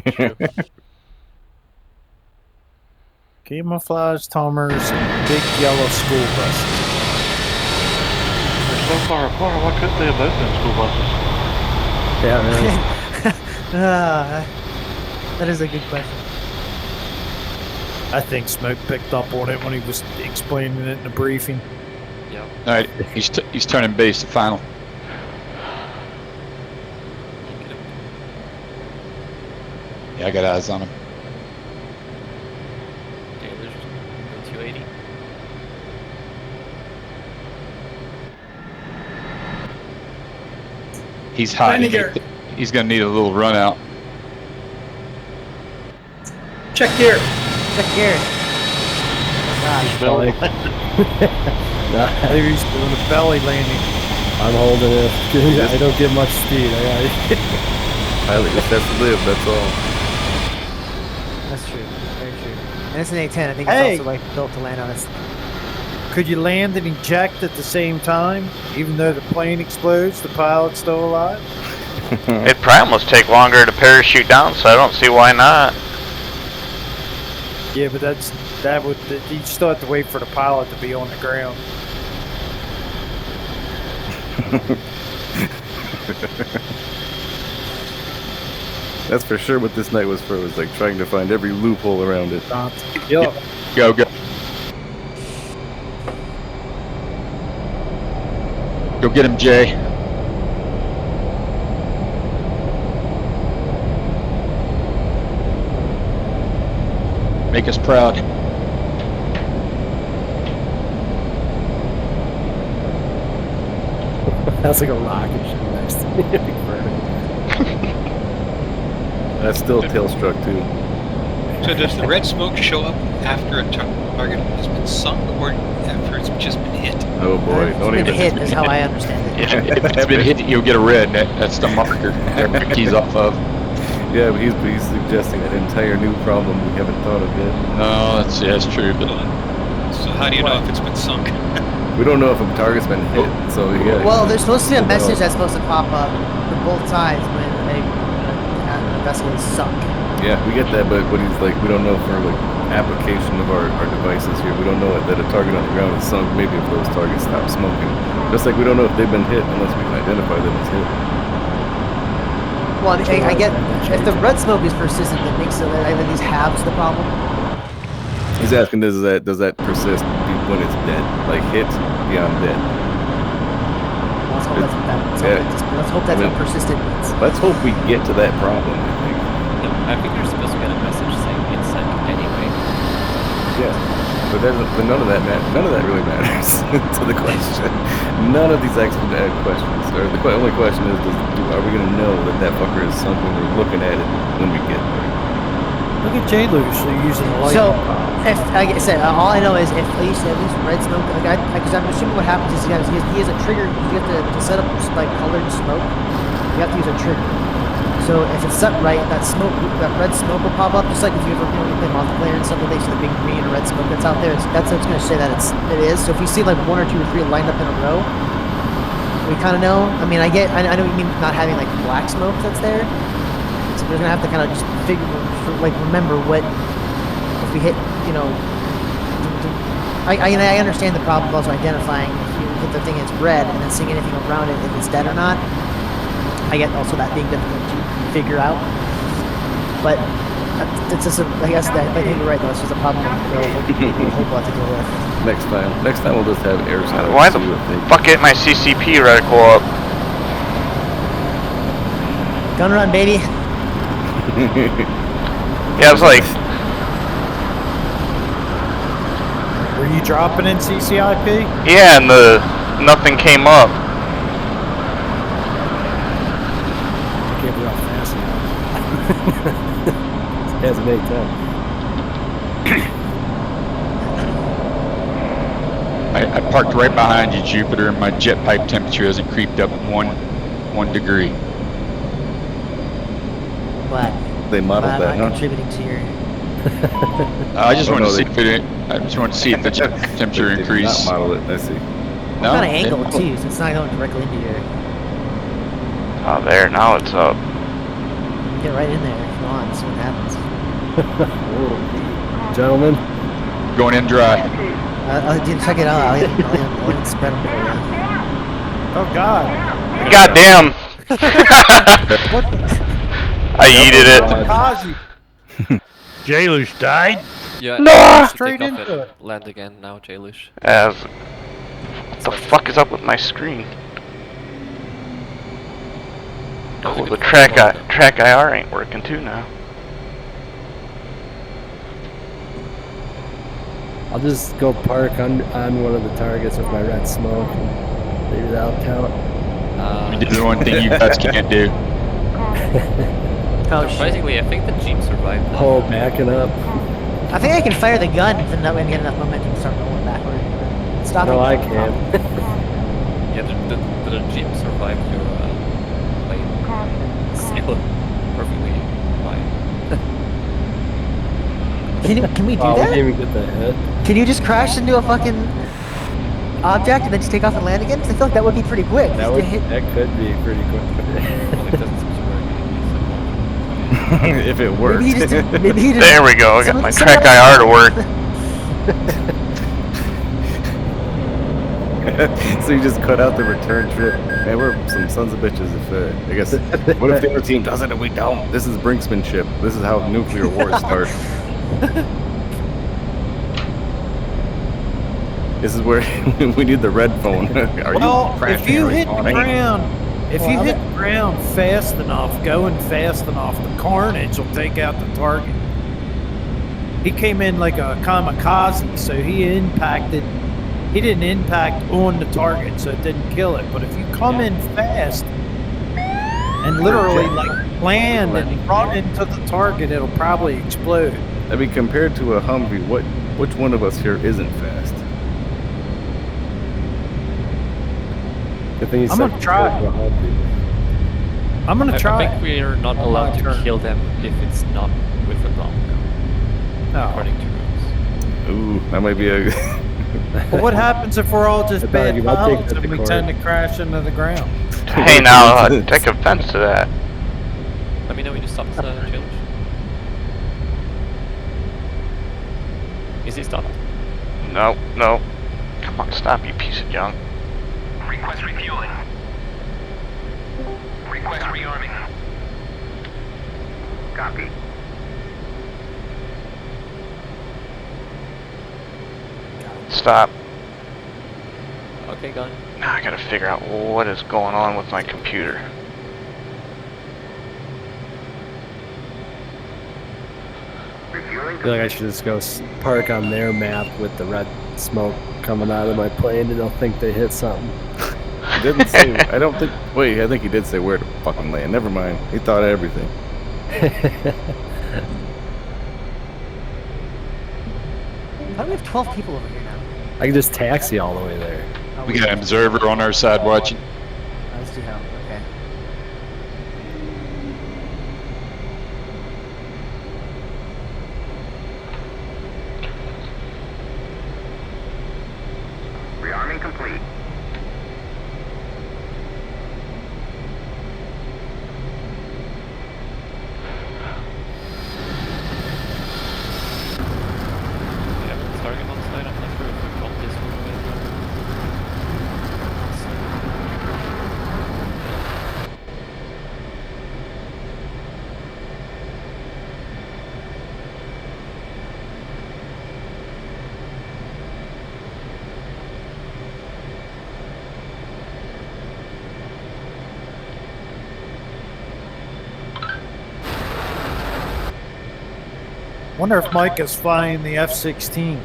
True. Camouflage Hummers and big yellow school buses. They're so far apart, why couldn't they have both been school buses? Yeah, That is a good question. I think Smoke picked up on it when he was explaining it in the briefing. Yep. All right, he's turning base to final. Yeah, I got eyes on him. Okay, there's 280. He's hot. Vinegar. He's gonna need a little run out. Check gear. Check gear. Belly. Maybe he's doing a belly landing. I'm holding it. I don't get much speed. Pilot just has to live, that's all. That's true. Very true. And it's an A-10. I think Hey! it's also like built to land on us. Could you land and eject at the same time? Even though the plane explodes, the pilot's still alive? It'd probably almost take longer to parachute down, so I don't see why not. Yeah, but you still have to wait for the pilot to be on the ground. That's for sure what this night was for, was like trying to find every loophole around it. Yep. Go. Go get him, Jay. Make us proud. That's like a rocket ship next to me. That's still tailstruck too. So does the red smoke show up after a target has been sunk or after it's just been hit? Oh boy, don't It's even. been hit is how I understand it. If it's been hit, you'll get a red. That's the marker that keys off of. Yeah, but he's suggesting an entire new problem we haven't thought of yet. No, that's true. But So how do you know if it's been sunk? We don't know if a target's been hit, so yeah. Well, there's supposed to be a message that's supposed to pop up for both sides when a vessel is sunk. Yeah, we get that, but he's like, we don't know if we're like application of our devices here. We don't know that a target on the ground is sunk, maybe if those targets stop smoking. Just like we don't know if they've been hit unless we can identify them as hit. Well, I get if the red smoke is persistent, that makes it at least halves the problem. He's asking, does that persist when it's dead, like hit beyond dead? Let's hope that's what persistent means. Let's hope we get to that problem. I think. I think you're supposed to get a message saying it's sent anyway. Yeah, but none of that none of that really matters to the question. None of these questions, or the only question is, are we going to know that fucker is sunk when we're looking at it when we get there? Look at J. Lucas using the light. So, if, like I said, all I know is if at least red smoke, because I'm assuming what happens is he has a trigger. You have to set up like colored smoke. You have to use a trigger. So if it's set right, that red smoke will pop up, just like if you ever play multiplayer and stuff, they see the big green and red smoke that's out there. That's what's going to say that it is. So if we see like 1 or 2 or 3 lined up in a row, we kind of know. I mean, I know you mean not having like black smoke that's there. So we're gonna have to kind of just remember what if we hit. You know, I understand the problem of also identifying if you hit the thing it's red and then seeing anything around it if it's dead or not. I get also that being difficult to figure out, but it's just I guess that I think you're right though. It's just a problem we'll have to deal with. Next time we'll just have air side. Why the fuck get my CCP reticle up? Gun run, baby. Yeah, I was like, were you dropping in CCIP? Yeah, and nothing came up. Can't be off fast enough. It hasn't made time. I parked right behind you, Jupiter, and my jet pipe temperature hasn't creeped up 1 degree. Glad. They modeled that, huh? Contributing to your. I just wanted to see if the jet temperature increased. Not model it. I see. No. Kind of angle too, so it's not going directly into your. Oh, there. Now it's up. Get right in there if you want. See what happens. Gentlemen, going in dry. Check it out. I'll even spread them for you. Oh God! Goddamn! I yeeted it. J-Lush died? Yeah, No! Straight into it. Land again now, J-Lush. What the fuck is up with my screen? Oh, the track IR ain't working too now. I'll just go park on one of the targets with my red smoke. Maybe that'll count. We did the one thing you guys can't do. Surprisingly, I think the Jeep survived. Oh, backing up. I think I can fire the gun and that way get enough momentum to start rolling backward. Stop. No, I can't. Yeah, the Jeep survived your plane. Still perfectly fine. Can we do Oh, that? we didn't even get the hit. Can you just crash into a fucking object and then just take off and land again? 'Cause I feel like that would be pretty quick. That could be pretty quick. Well, it doesn't seem to work. If it worked. Maybe he just There we go. I got my track IR to work. So you just cut out the return trip. Man, we're some sons of bitches. If I guess, what if the other team does it and we don't? This is brinksmanship. This is how nuclear wars start. This is where we need the red phone. Are Well, you crashing if you or hit the respawning? ground, if you hit the ground fast enough, going fast enough, the carnage will take out the target. He came in like a kamikaze, so he didn't impact on the target, so it didn't kill it. But if you come in fast and literally like land and run into the target, it'll probably explode. I mean, compared to a Humvee, which one of us here isn't fast? I'm gonna try. I'm gonna try. I think we are not allowed to kill them if it's not with a bomb. No. According to rules. Ooh, that might be a. But what happens if we're all just bad I'll take pilots that and we to tend to crash into the ground? Hey, now take offense to that. Let me know when you stop the challenge. Is he stopped? No, no. Come on, stop, you piece of junk. Request refueling. Request rearming. Copy. Stop. Okay, gone. Now I gotta figure out what is going on with my computer. I feel like I should just go park on their map with the red smoke coming out of my plane, and they'll think they hit something. He didn't say. I don't think. Wait, I think he did say where to fucking land. Never mind. He thought of everything. How do we have 12 people over here now? I can just taxi all the way there. Oh, We got an observer on our side watching. Let's do how. Okay. Rearming complete. Yeah, target on side. I'm not sure if we got this one. Wonder if Mike is flying the F-16.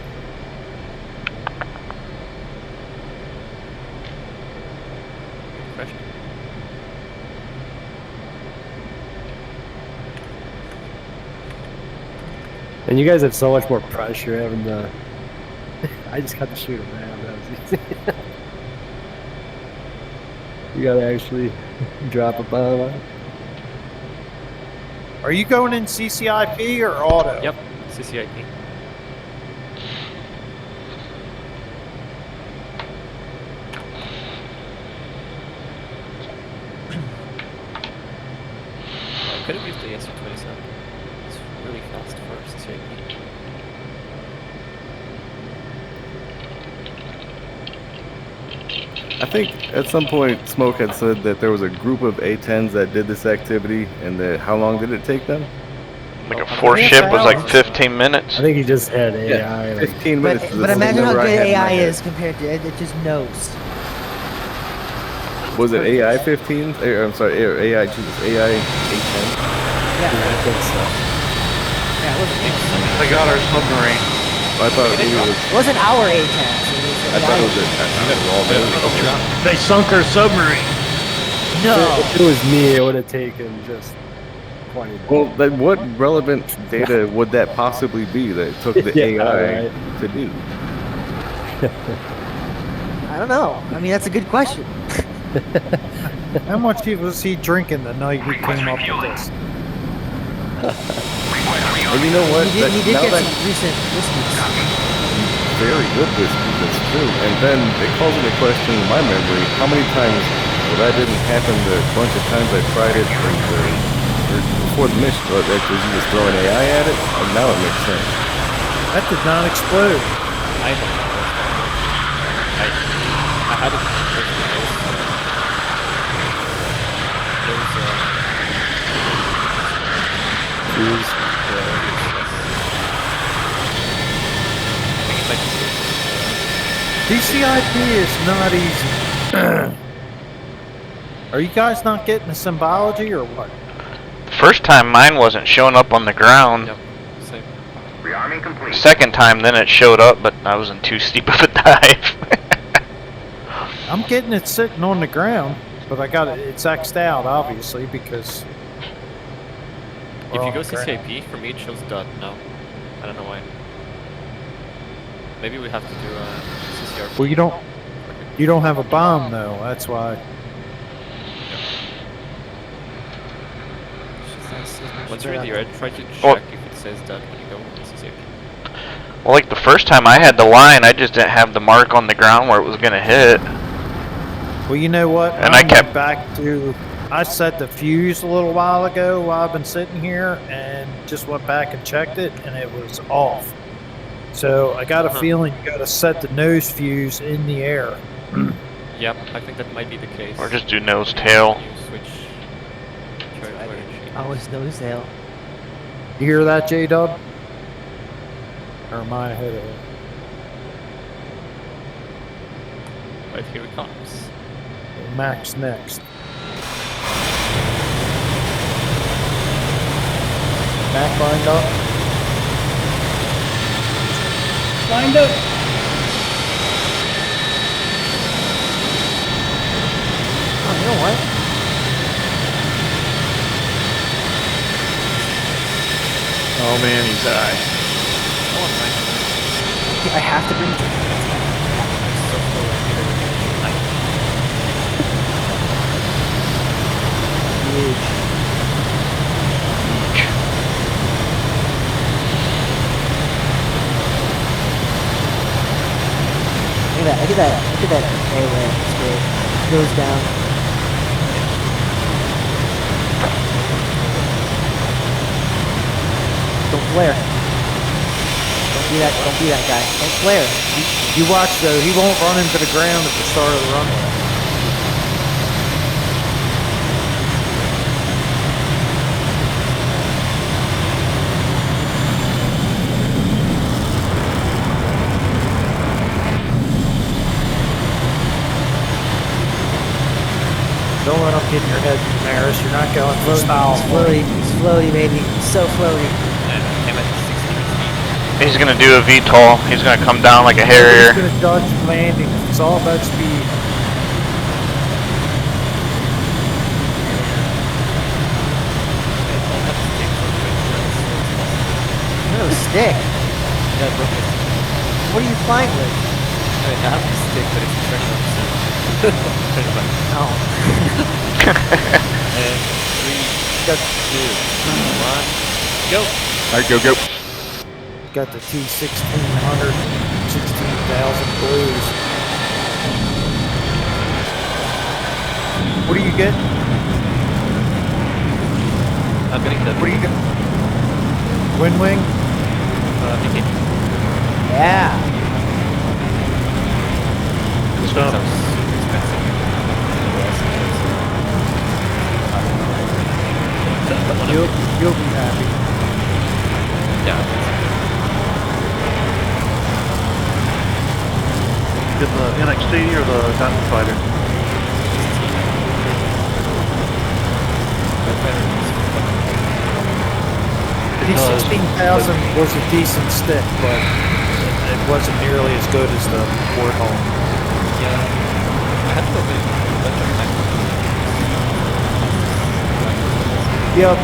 Question. And you guys have so much more pressure having the. I just got to shoot him, man. That was easy. You gotta actually drop a bomb on it. Are you going in CCIP or auto? Yep, CCIP. I could have used the SU-27. It's really fast for CCIP. I think at some point Smoke had said that there was a group of A-10s that did this activity, and that how long did it take them? Like a force ship was like 15 minutes. I think he just had AI. Yeah, like- 15 minutes. is the But same imagine how number good I had in my AI head. is compared to it. It just knows. Was it AI 15? I'm sorry, AI. Jesus, AI 810. Yeah. I think so. Yeah, it wasn't. They got our submarine. I thought it was. It wasn't our A-10. I thought it was. I thought it was all theirs. They sunk our submarine. No. If it was me, it would have taken just 20 minutes. Well, then what relevant data would that possibly be that it took the Yeah, AI right. to do? I don't know. I mean, that's a good question. How much was he drinking the night we came up with this? And you know what? He did Now get that- some recent whiskeys. Very good whiskey, that's true. And then it calls into question in my memory how many times, well, that didn't happen the bunch of times I tried it or before the mission, but that was you just throwing AI at it, and now it makes sense. That did not explode. I don't know. I had it first because Fuse. DCIP is not easy. Are you guys not getting the symbology or what? The first time mine wasn't showing up on the ground. Yep, same. Rearming complete. Second time then it showed up, but I was in too steep of a dive. I'm getting it sitting on the ground, but I got it. It's X'd out, obviously, because. If you go CCIP, for me it shows dot now. I don't know why. Maybe we have to do a CCRP. Well, you don't have a bomb though. That's why. Once you're in the red, try to check if it says that when you go to CCIP. Well, like the first time I had the line, I just didn't have the mark on the ground where it was gonna hit. Well, you know what? And I kept- went back to. I set the fuse a little while ago while I've been sitting here, and just went back and checked it, and it was off. So I got a feeling you got to set the nose fuse in the air. Yep, I think that might be the case. Or just do nose tail. You switch territory change. Always nose tail. You hear that, J-Dub? Or am I ahead of it? Right, here it comes. Max next. Mac lined up. Lined up. Oh, you know what? Oh man, he's high. I have to bring it. Huge. Look at that, look at that airway. It's great. Goes down. Don't flare. Don't be that guy. Don't flare. You watch though, he won't run into the ground at the start of the runway. Don't let him get in your head, Maris. You're not going for style. Slowly, baby. So floaty. He's gonna do a VTOL. He's gonna come down like a Harrier. He's gonna dodge landing. It's all about speed. No stick. What are you flying with? I have a stick, but it's turning on. Oh. And 3, 2, 1, go. All right, go. Got the T1600, 16,000 blues. What do you get? I'm getting the. What do you get? Wind wing? BK. Yeah. Good stuff. You'll be happy. Yeah. Get the NXT or the Titan Fighter? T16,000 was a decent stick, but it wasn't nearly as good as the Warthog. Yeah. I had to go with a bunch of time. Yep.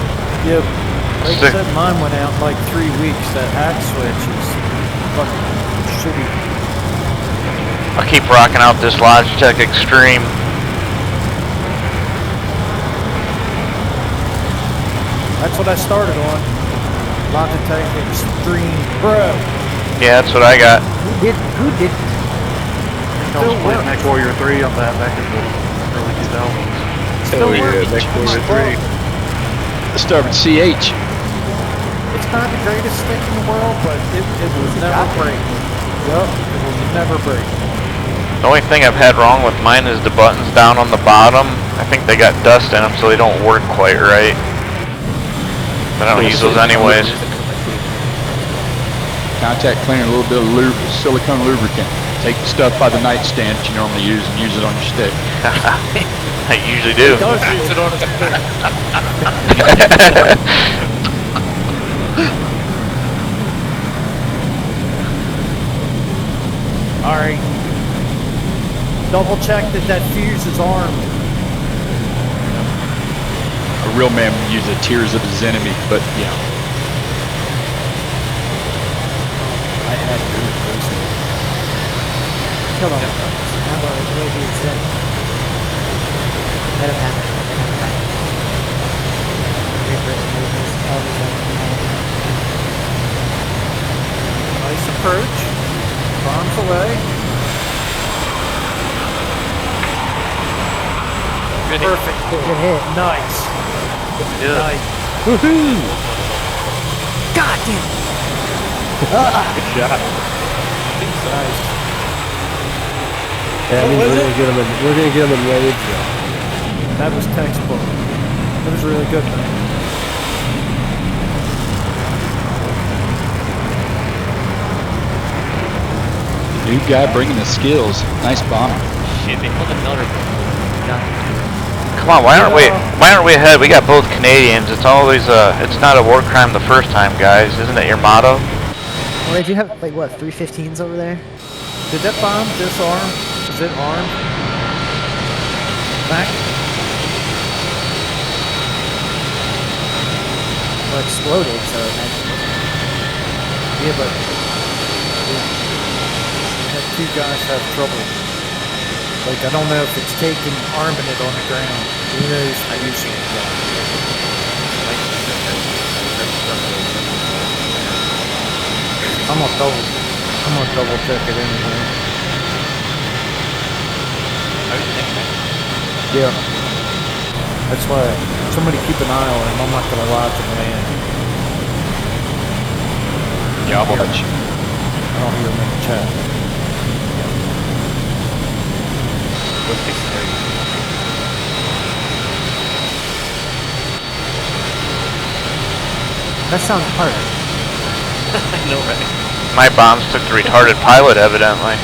Like I said, mine went out in like 3 weeks. That hack switch is fucking shitty. I'll keep rocking out this Logitech Extreme. That's what I started on. Logitech Extreme Pro. Yeah, that's what I got. Who did? I was playing Mech Warrior 3 on that back in the early 2000s. Still working. Mech Warrior 3. Starboard CH. It's not the greatest stick in the world, but it will never break. Yup, it will never break. The only thing I've had wrong with mine is the buttons down on the bottom. I think they got dust in them, so they don't work quite right. But I don't use those anyways. Contact cleaner, a little bit of silicone lubricant. Take the stuff by the nightstand that you normally use and use it on your stick. I usually do. Alright. Double check that fuse is armed. A real man would use the tears of his enemy, but you know. I had to do it. Kill them. How about the way he said? Let him have it. Nice approach. Bombs away. Perfect. Good hit. Nice. Yeah. Nice. Woohoo! God damn. Good shot. Nice. Yeah, I mean, What was we're gonna get him in rage though. That was textbook. That was really good, man. New guy bringing the skills. Nice bomb. Shit, they pulled another one. Come on, why aren't we ahead? We got both Canadians. It's always it's not a war crime the first time, guys. Isn't that your motto? Well, they do have, like, what, 315s over there? Did that bomb disarm? Is it armed? Back? Well, exploded, so I imagine. Yeah, but had two guys have trouble. Like, I don't know if it's taking arming it on the ground. Who knows? I usually I'm gonna double check it anyway. Yeah. That's why somebody keep an eye on him. I'm not gonna lie to the man. Yeah, I'll watch. I don't hear him in the chat. That sounds hard. I know, right? My bombs took the retarded pilot, evidently.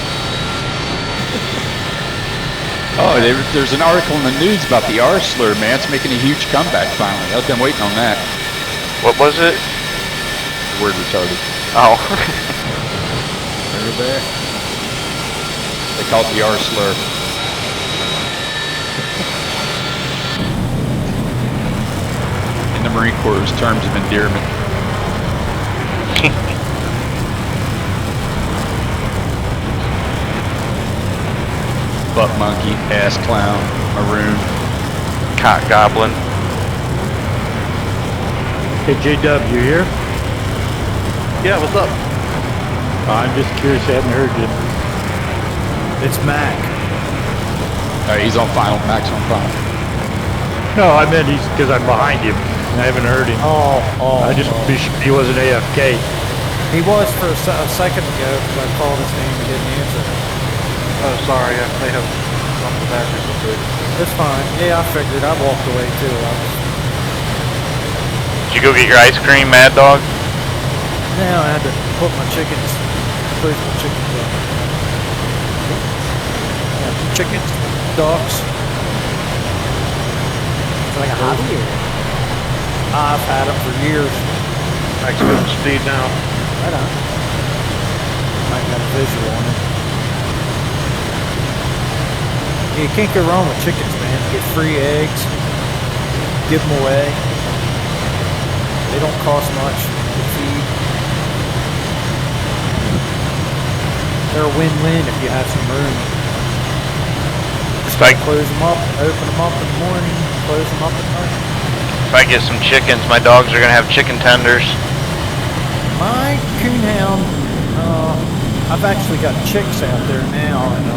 Oh, there's an article in the news about the R slur, man. It's making a huge comeback finally. I've been waiting on that. What was it? The word retarded. Oh. Over there. They call it the R slur. In the Marine Corps' terms of endearment. Butt monkey, ass clown, maroon, cock goblin. Hey, JW, you here? Yeah, what's up? I'm just curious, I haven't heard you. It's Mac. He's on final. Mac's on final. No, I meant he's because I'm behind him and I haven't heard him. I just be sure he wasn't AFK. He was for a second ago because I called his name and didn't answer. Oh, sorry, I may have gone to the bathroom real quick. It's fine. Yeah, I figured. I walked away too. Did you go get your ice cream, Mad Dog? Now I had to put my chickens, place my chickens up. Yeah, chickens, ducks. It's like a hobby or? I've had them for years. Max good speed now. Right on. I got a visual on it. You can't go wrong with chickens, man. Get free eggs. Give them away. They don't cost much to feed. They're a win-win if you have some room. Just gotta close them up, open them up in the morning, close them up at night. If I get some chickens, my dogs are gonna have chicken tenders. My coonhound, I've actually got chicks out there now, and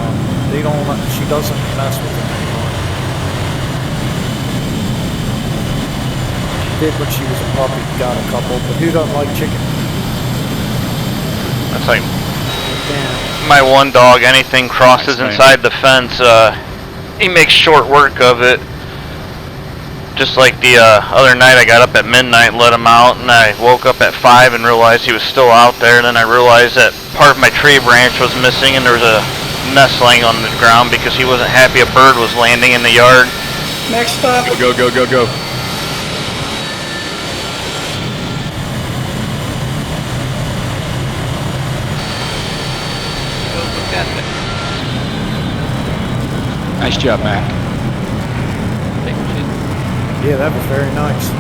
she doesn't mess with them anymore. She did when she was a puppy, got a couple, but who doesn't like chicken? That's like my one dog. Anything crosses inside the fence, he makes short work of it. Just like the other night, I got up at midnight and let him out, and I woke up at 5 and realized he was still out there. And then I realized that part of my tree branch was missing, and there was a nestling on the ground because he wasn't happy a bird was landing in the yard. Next stop. Go, go, go, go, go. Nice job, Mac. Yeah, that was very nice.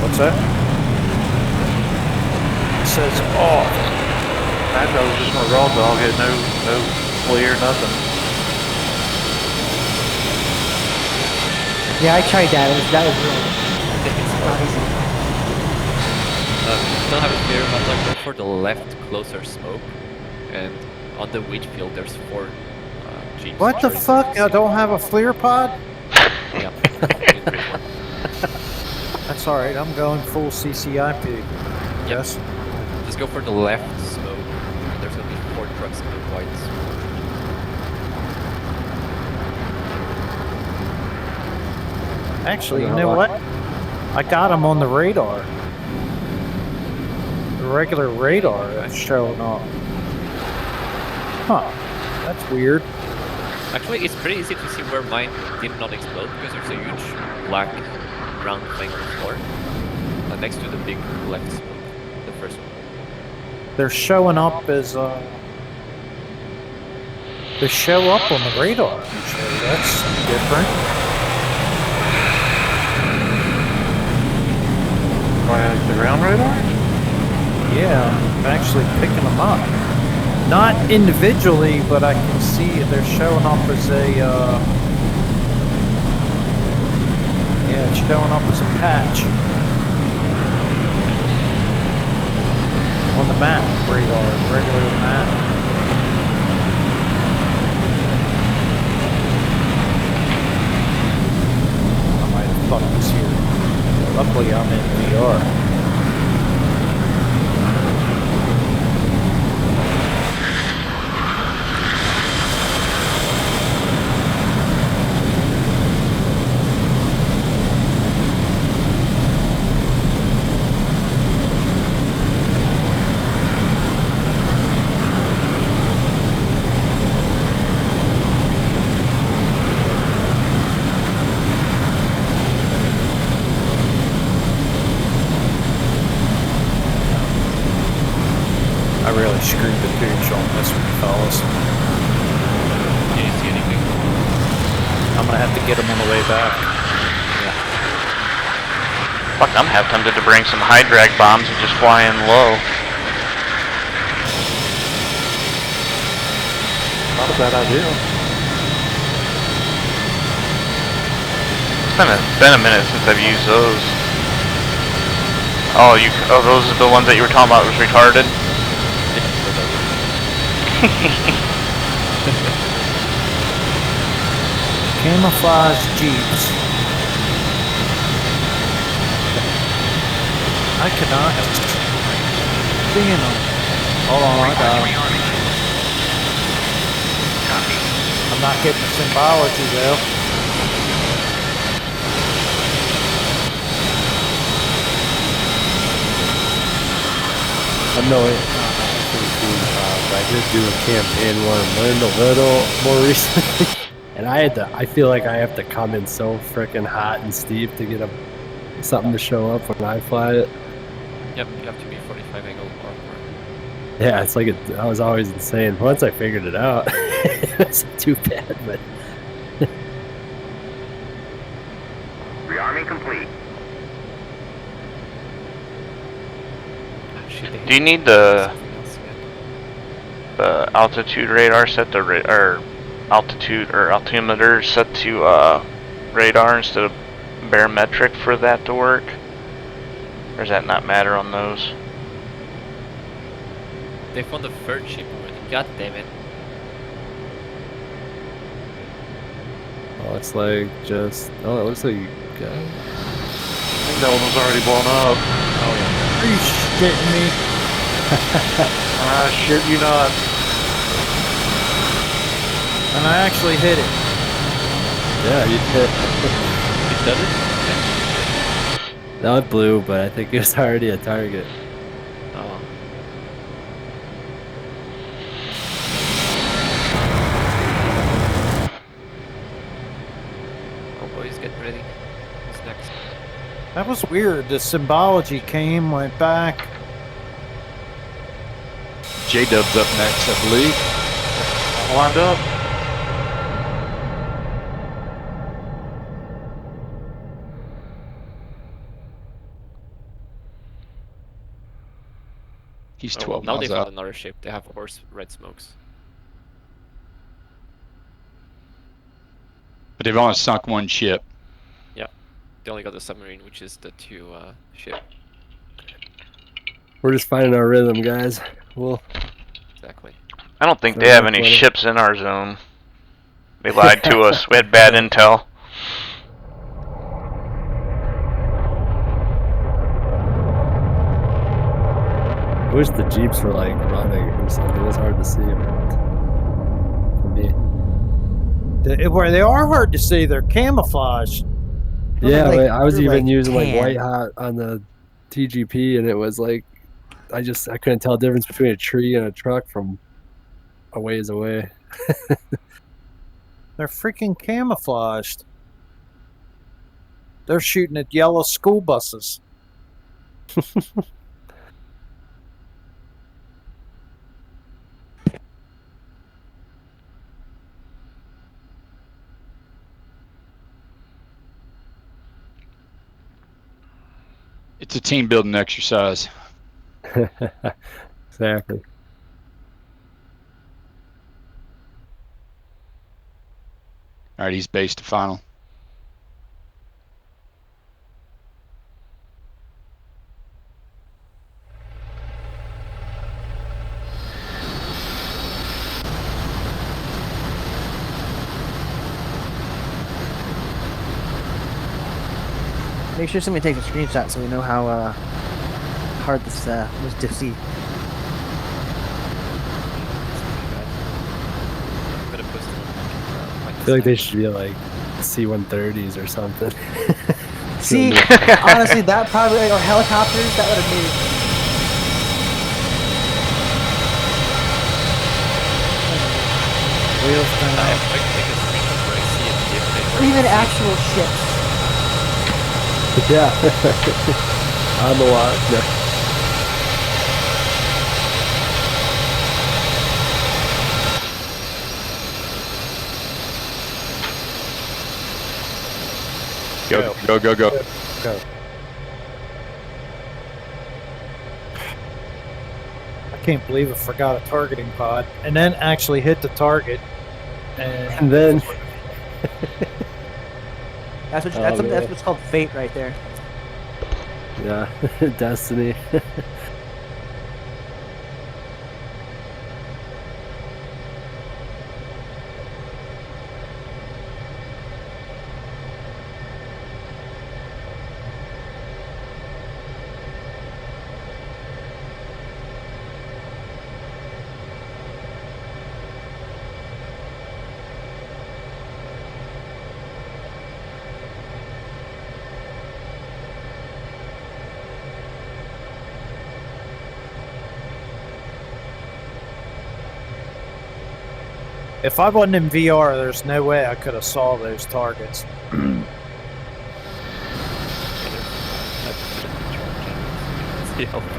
What's that? It says off. That was just my raw dog. Had no clear, nothing. Yeah, I tried that. That was real. Not easy. Don't have a clear, but like go for the left closer smoke, and on the wheat field there's 4 jeeps. What the fuck? I don't have a FLIR pod? Yeah, That's alright, I'm going full CCIP. Yes. Just go for the left smoke. There's gonna be 4 trucks in the white smoke. Actually, you know what? I got him on the radar. The regular radar that's showing up. Huh. That's weird. Actually, it's pretty easy to see where mine did not explode because there's a huge black round thing on the floor next to the big left smoke, the first one. They're showing up as they show up on the radar. Actually, that's different. Why, the ground radar? Yeah, I'm actually picking them up. Not individually, but I can see they're showing up as a, yeah, it's showing up as a patch. On the map, radar, regular map. I might have fucked this here. Luckily, I'm in VR. I really screwed the pooch on this one, fellas. Can you see anything? I'm gonna have to get him on the way back. Fuck, I'm half tempted to bring some high drag bombs and just fly in low. Not a bad idea. It's been a minute since I've used those. Oh, those are the ones that you were talking about was retarded? Camouflage Jeeps. I cannot see them. Hold on, I got him. I'm not getting the symbology though. I know it. I did do a campaign where I learned a little more recently, and I feel like I have to come in so freaking hot and steep to get something to show up when I fly it. Yep, you have to be 45 angle or more. Yeah, it's like I was always insane. Once I figured it out, it wasn't too bad, but. Rearming complete. Do you need the altitude radar set to or altitude or altimeter set to radar instead of barometric for that to work? Or does that not matter on those? They found the third ship already. God damn it. Oh, it's like just. Oh, it looks like you got. I think that one was already blown up. Oh yeah. Are you shitting me? Shit you not. And I actually hit it. Yeah, you hit. It did it? No, it blew, but I think it was already a target. Oh. Oh boys, get ready. What's next? That was weird. The symbology came, went back. J-Dub's up next, I believe. Lined up. He's Oh, 12 now they miles found out. another ship. They have horse red smokes. But they've only sunk one ship. Yeah. They only got the submarine, which is the 2 ship. We're just finding our rhythm, guys. We'll. Exactly. I don't think they have any ships in our zone. They lied to us. We had bad intel. I wish the Jeeps were like running or something. It was hard to see them. For me. Where they are hard to see, they're camouflaged. Yeah, like- but I was they're, even like, using like tan. white hot on the TGP, and it was like I couldn't tell the difference between a tree and a truck from a ways away. They're freaking camouflaged. They're shooting at yellow school buses. It's a team building exercise. Exactly. All right, he's base to final. Make sure somebody takes a screenshot so we know how hard this was to see. I feel like they should be like C-130s or something. See, honestly, that probably or helicopters that would have made it. Wheels down. Or even actual ships. Yeah. On the watch. Yeah. Go. Go. I can't believe I forgot a targeting pod and then actually hit the target. And then That's what. Oh, That's man. what's called fate right there. Yeah, Destiny. If I wasn't in VR, there's no way I could have saw those targets.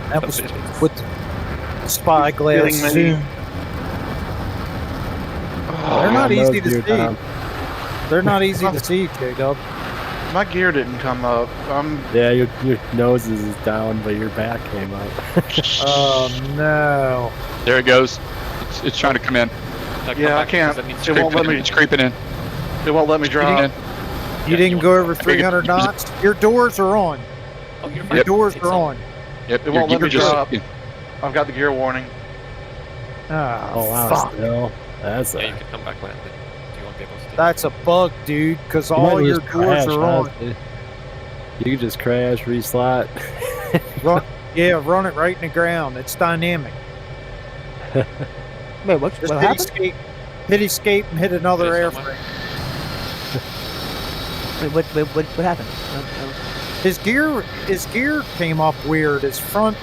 That was with the spyglass Feeling zoom. They're not yeah, easy no, to dude, see. They're not easy to see, J-Dub. My gear didn't come up. Yeah, your nose is down, but your back came up. Oh no! There it goes. It's trying to come in. Yeah, I can't. It won't let me. It's creeping in. It won't let me drop. You didn't go over 300 knots. Your doors are on. Your doors are on. Yep. It won't let me just- drop. I've got the gear warning. Ah, Oh wow, fuck. still. That's Yeah, you can come back later. You won't be able to. That's a bug, dude, because You all might your just doors crash, are on. honestly. You can just crash, reslot. Run it right in the ground. It's dynamic. Wait, what Just hit happened? escape, hit escape, and hit another Hit airframe. Wait, what happened? His gear came up weird. His front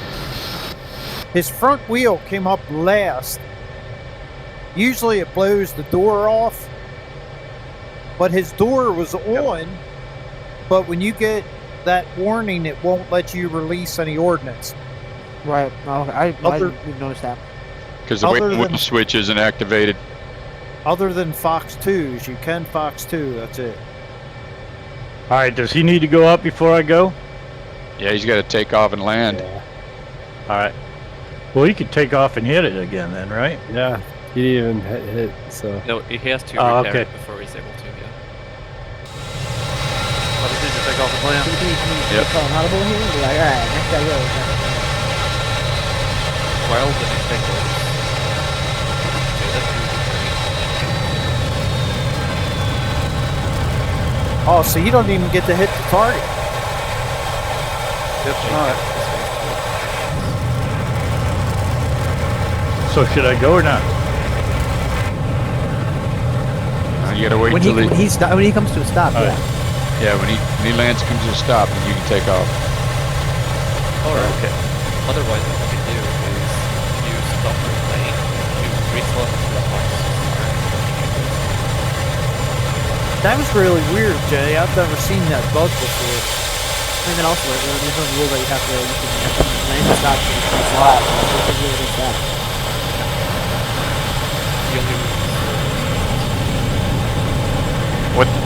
wheel came up last. Usually it blows the door off, but his door was on. But when you get that warning, it won't let you release any ordnance. Right. Oh, I didn't notice that. Because the Other wheel than- switch isn't activated. Other than Fox 2s, you can Fox 2. That's it. All right, does he need to go up before I go? Yeah, he's got to take off and land. All right. Well, he could take off and hit it again then, right? Yeah, he didn't even hit, so. No, he has to Oh, repair okay. it before he's able to, yeah. I just need to take off the plan. Can you call him audible here? Be like, all right, next guy goes. While the next guy goes. Oh, so you don't even get to hit the target. It's not. So should I go or not? You gotta wait When till he when he comes to a stop, All yeah. right. Yeah, when he lands, comes to a stop, and you can take off. Or otherwise, what you can do is you stop the plane, you reslot to the box. That was really weird, Jay. I've never seen that bug before. And then also, there's no rule that you have to land and stop to the slot. There's really just that.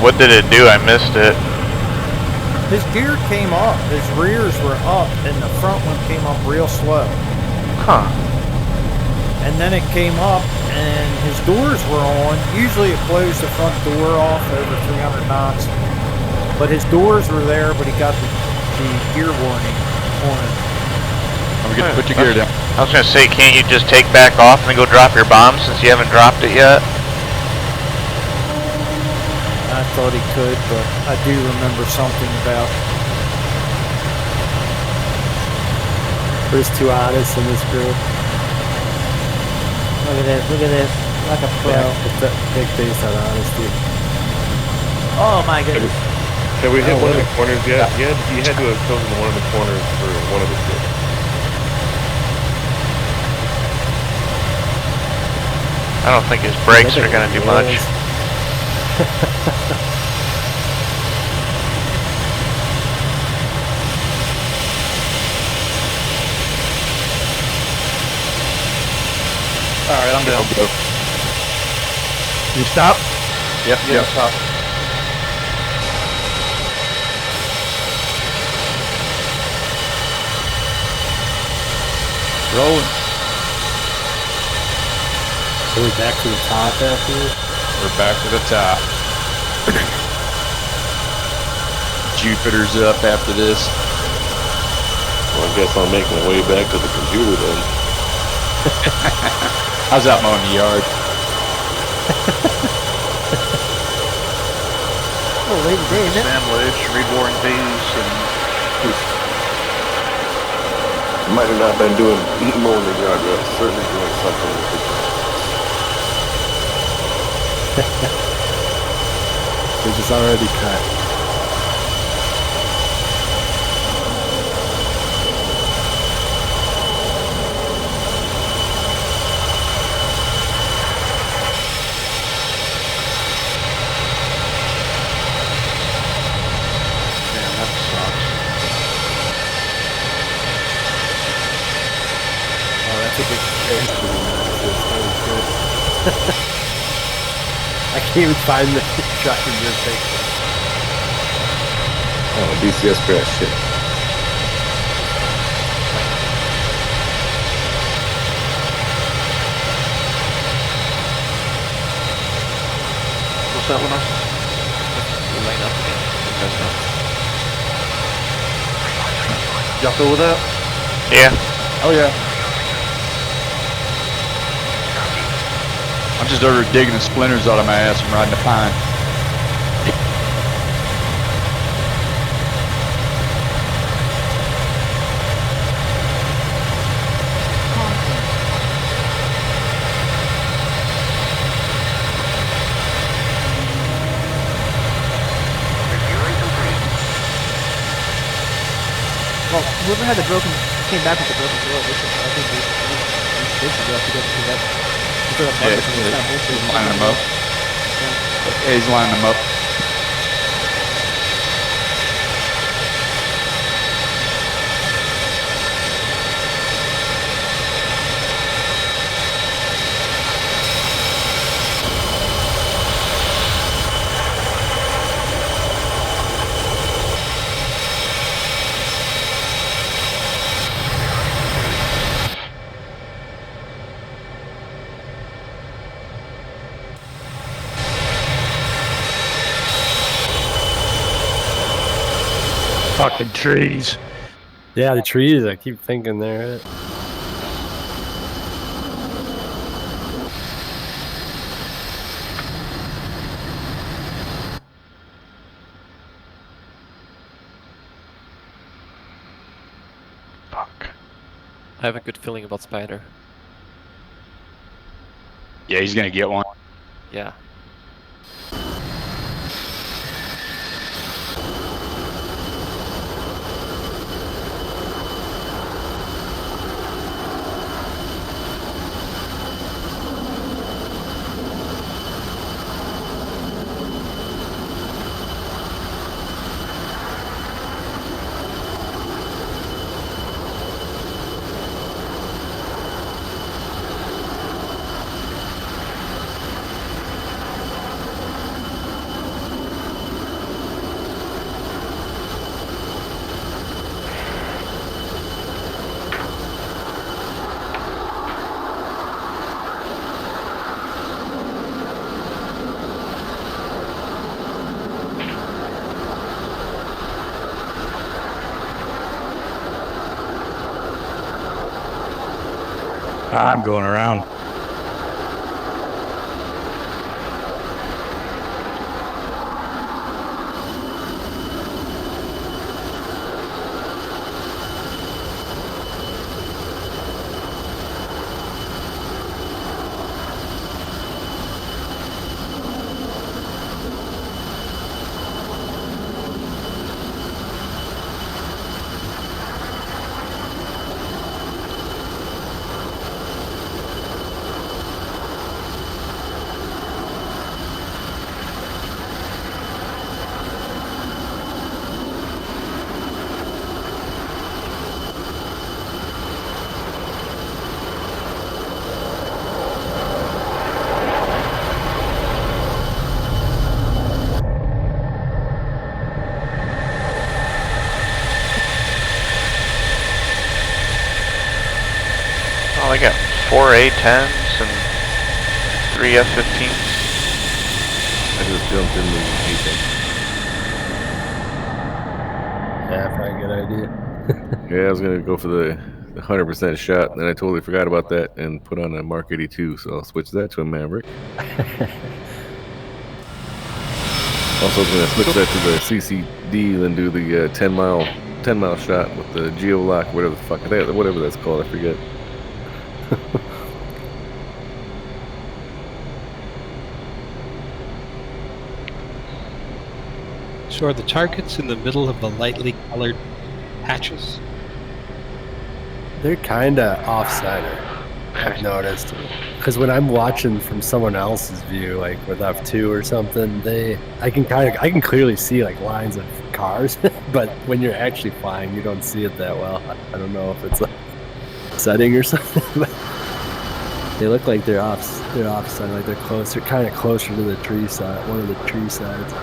What did it do? I missed it. His gear came up, his rears were up, and the front one came up real slow. Huh. And then it came up, and his doors were on. Usually it closed the front door off over 300 knots. But his doors were there, but he got the gear warning on it. I'm gonna put your gear down. I was gonna say, can't you just take back off and go drop your bomb since you haven't dropped it yet? I thought he could, but I do remember something about. There's two honest in this group. Look at this, like a pro. Yeah, it's a big based on honesty. Oh my goodness. Have we hit one of the corners yet? You had to have chosen one of the corners for one of the two. I don't think his brakes are gonna do much. Alright, I'm down. You stop? Yep, Yeah, stop. Rolling. So we're back to the top after this? We're back to the top. Jupiter's up after this. Well, I guess I'm making my way back to the computer then. How's that mowing the yard? Oh, late day, isn't it? Sandwich, read War and Peace, and Might have not been eating more in the yard, but certainly doing something with the Which is already cut. damn, that sucks. Oh, that's a big change for me. That was good. I can't even find the shot in your picture. Oh, DCS crash shit. What's that one? Line up again. Y'all cool with that? Yeah. Oh yeah. I'm just over digging the splinters out of my ass from riding the pine. Well, whoever had the came back with the broken door, I think they should go together because that. Yeah, he's lining them up. Yeah, he's lining them up. Fucking trees. Yeah, the trees, I keep thinking they're it. I have a good feeling about Spider. Yeah, he's gonna get one. Yeah. I'm going around. Oh, they got 4 A-10s and 3 F-15s. I just jumped in the A-10. Yeah, probably a good idea. Yeah, I was gonna go for the 100% shot, and then I totally forgot about that and put on a Mark 82, so I'll switch that to a Maverick. Also, I'm gonna switch that to the CCD, then do the 10 mile shot with the geolock, whatever the fuck, whatever that's called, I forget. So are the targets in the middle of the lightly colored patches? They're kind of off-center, I've noticed. Because when I'm watching from someone else's view, like with F2 or something, I can clearly see like lines of cars, but when you're actually flying, you don't see it that well. I don't know if it's a setting or something, but they look like they're off-center, like they're kind of closer to the tree side, one of the tree sides.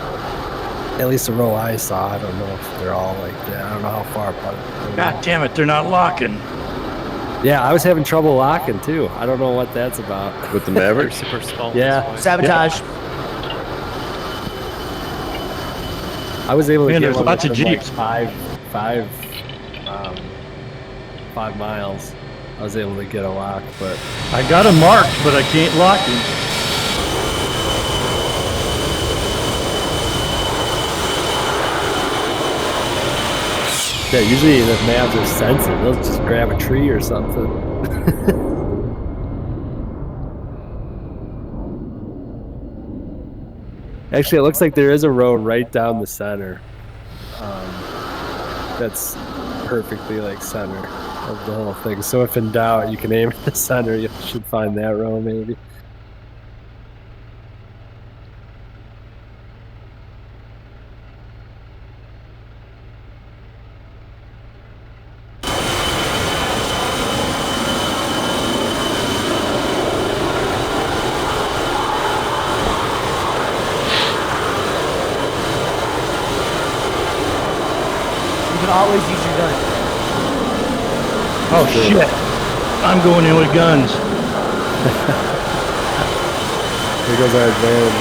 At least the row I saw. I don't know if they're all like that. I don't know how far apart. God damn it, they're not locking. Yeah, I was having trouble locking too. I don't know what that's about. With the Maverick? Super skull. Yeah. Sabotage. I was able to Man, get there's one lots of within, like, Jeeps. 5 miles. I was able to get a lock, but I got him marked, but I can't lock him. yeah, usually the Mavs are sensitive. They'll just grab a tree or something. Actually, it looks like there is a road right down the center. That's perfectly like center of the whole thing. So if in doubt, you can aim at the center. You should find that road maybe. You can always use your gun. Oh shit. I'm going in with guns. Here goes our advantage.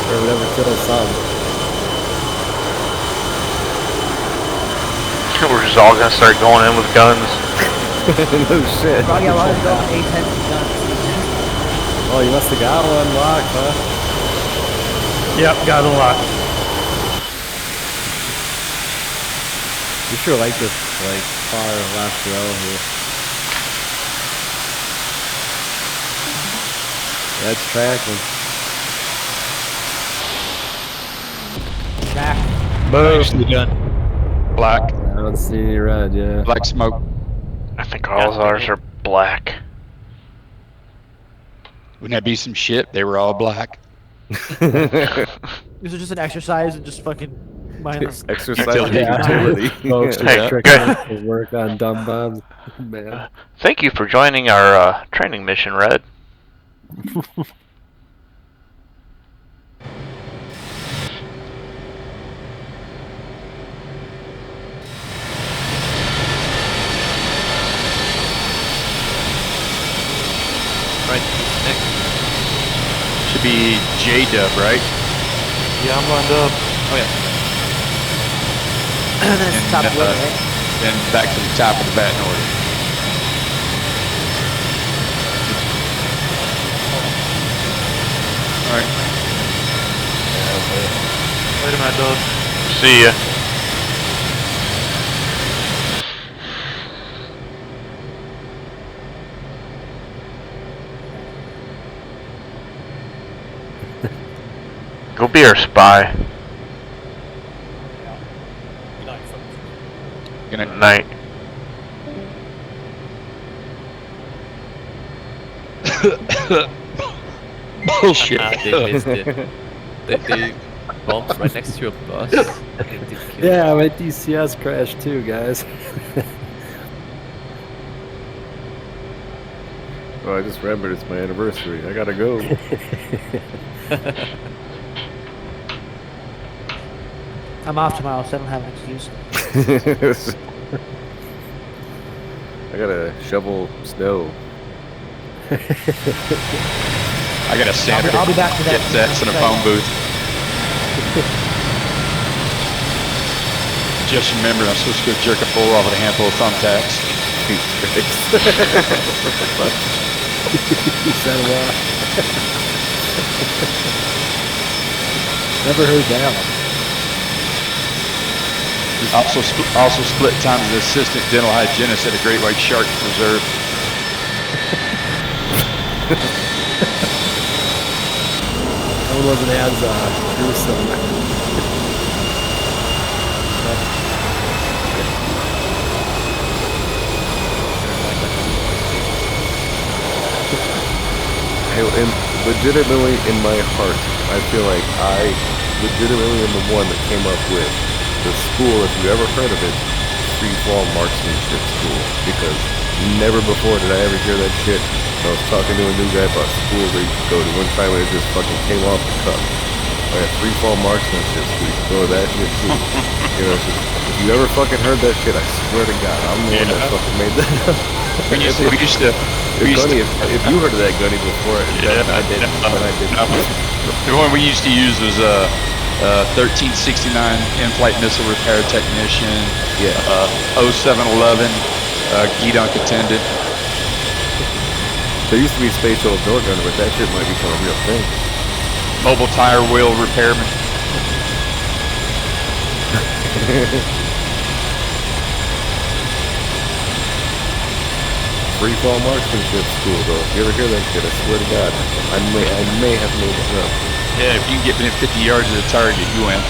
Or whatever kills some. We're just all gonna start going in with guns. No shit. Probably got a lot of going A10 guns. Oh, you must have got one locked, huh? Yep, got a lock. You sure like this, like, far left row here. That's tracking. Jack. Boom. Black. I don't see any red, yeah. Black smoke. I think all of ours are black. Wouldn't that be some shit? They were all black. This is just an exercise and just fucking mindless. Exercise utility. Folks Hey, are good. to work on dumb bombs. Man. Thank you for joining our training mission, Red. Right, next. Should be J-Dub, right? Yeah, I'm lined up. Oh yeah. And then it's top And, left, right? Then back to the top of the batting order. Alright. Later, Mad Dog. See ya. Go be our spy. Good night. Night. Bullshit. They missed it. They bombed right next to a bus. And it did kill Yeah, my DCS crashed too, guys. Oh, I just remembered it's my anniversary. I gotta go. I'm off tomorrow, so I don't have an excuse. I gotta shovel snow. I got a Santa I'll be back to that. sets in a phone booth. Just remember, I'm supposed to go jerk a bull off with a handful of thumbtacks. Never heard that one. Also split time as assistant dental hygienist at a Great White Shark Preserve. That one wasn't as gruesome. And legitimately in my heart, I feel like I legitimately am the one that came up with the school, if you ever heard of it, free fall marksmanship school. Because never before did I ever hear that shit. I was talking to a new guy about school that you could go to one time and it just fucking came off the cuff. Like a free fall marksmanship school, you could go to that shit too. You know, it's just, if you ever fucking heard that shit, I swear to God, I'm the one that fucking made that up. We used to Gunny, if you heard of that, Gunny, before, Yeah, I didn't. But I didn't. The one we used to use was 1369 in-flight missile repair technician. Yeah. 0711 Gedunk attendant. There used to be space old door gunner, but that shit might become a real thing. Mobile tire wheel repairman. Free fall marksmanship school, though. If you ever hear that shit, I swear to God, I may have made it up. Yeah, if you can get within 50 yards of the target, you win.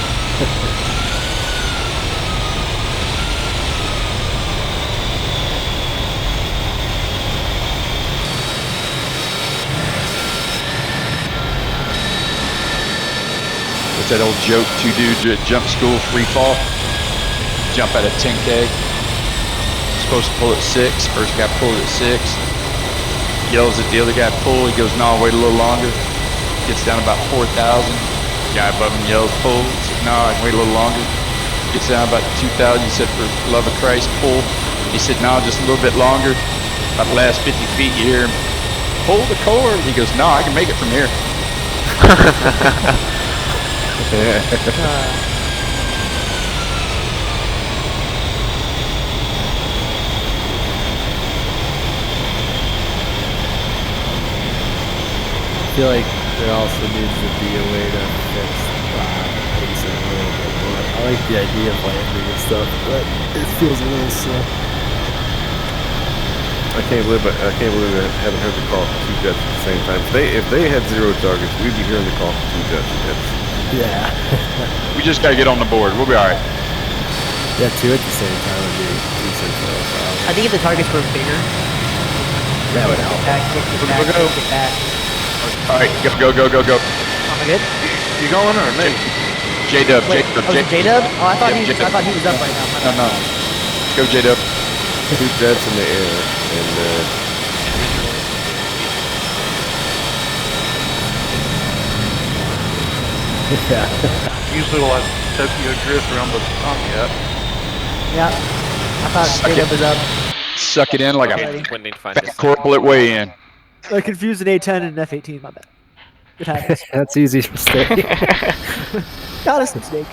What's that old joke? Two dudes at jump school, free fall. Jump at a 10K. Supposed to pull at 6. First guy pulled at 6. Yells at the other guy, pull. He goes, no, wait a little longer. Gets down about 4,000. Guy above him yells, pull. He said, no, I can wait a little longer. Gets down about 2,000. He said, for the love of Christ, pull. He said, no, just a little bit longer. About the last 50 feet, you hear him, pull the cord. He goes, no, I can make it from here. I feel like there also needs to be a way to fix pacing a little bit more. I like the idea of landing and stuff, but it feels a little slow. I I can't believe I haven't heard the call for 2 jets at the same time. If they had 0 targets, we'd be hearing the call for 2 jets. Yeah. We just gotta get on the board. We'll be all right. Yeah, 2 at the same time would be decent. I think if the targets were bigger, that would help. Get back. All right, go. Am I good? You going or me? J-Dub, Wait, J-Dub? Oh, I thought Yeah, he was up right now. No. Go J-Dub. 2 jets in the air, and Usually we'll have Tokyo drift around the Pontiac. Yeah. I thought J-Dub was up. Suck it in like a When they find fat this. corporal at weigh-in. I confused an A10 and an F18, my bad. It happens. That's easy to mistake. Honest mistake.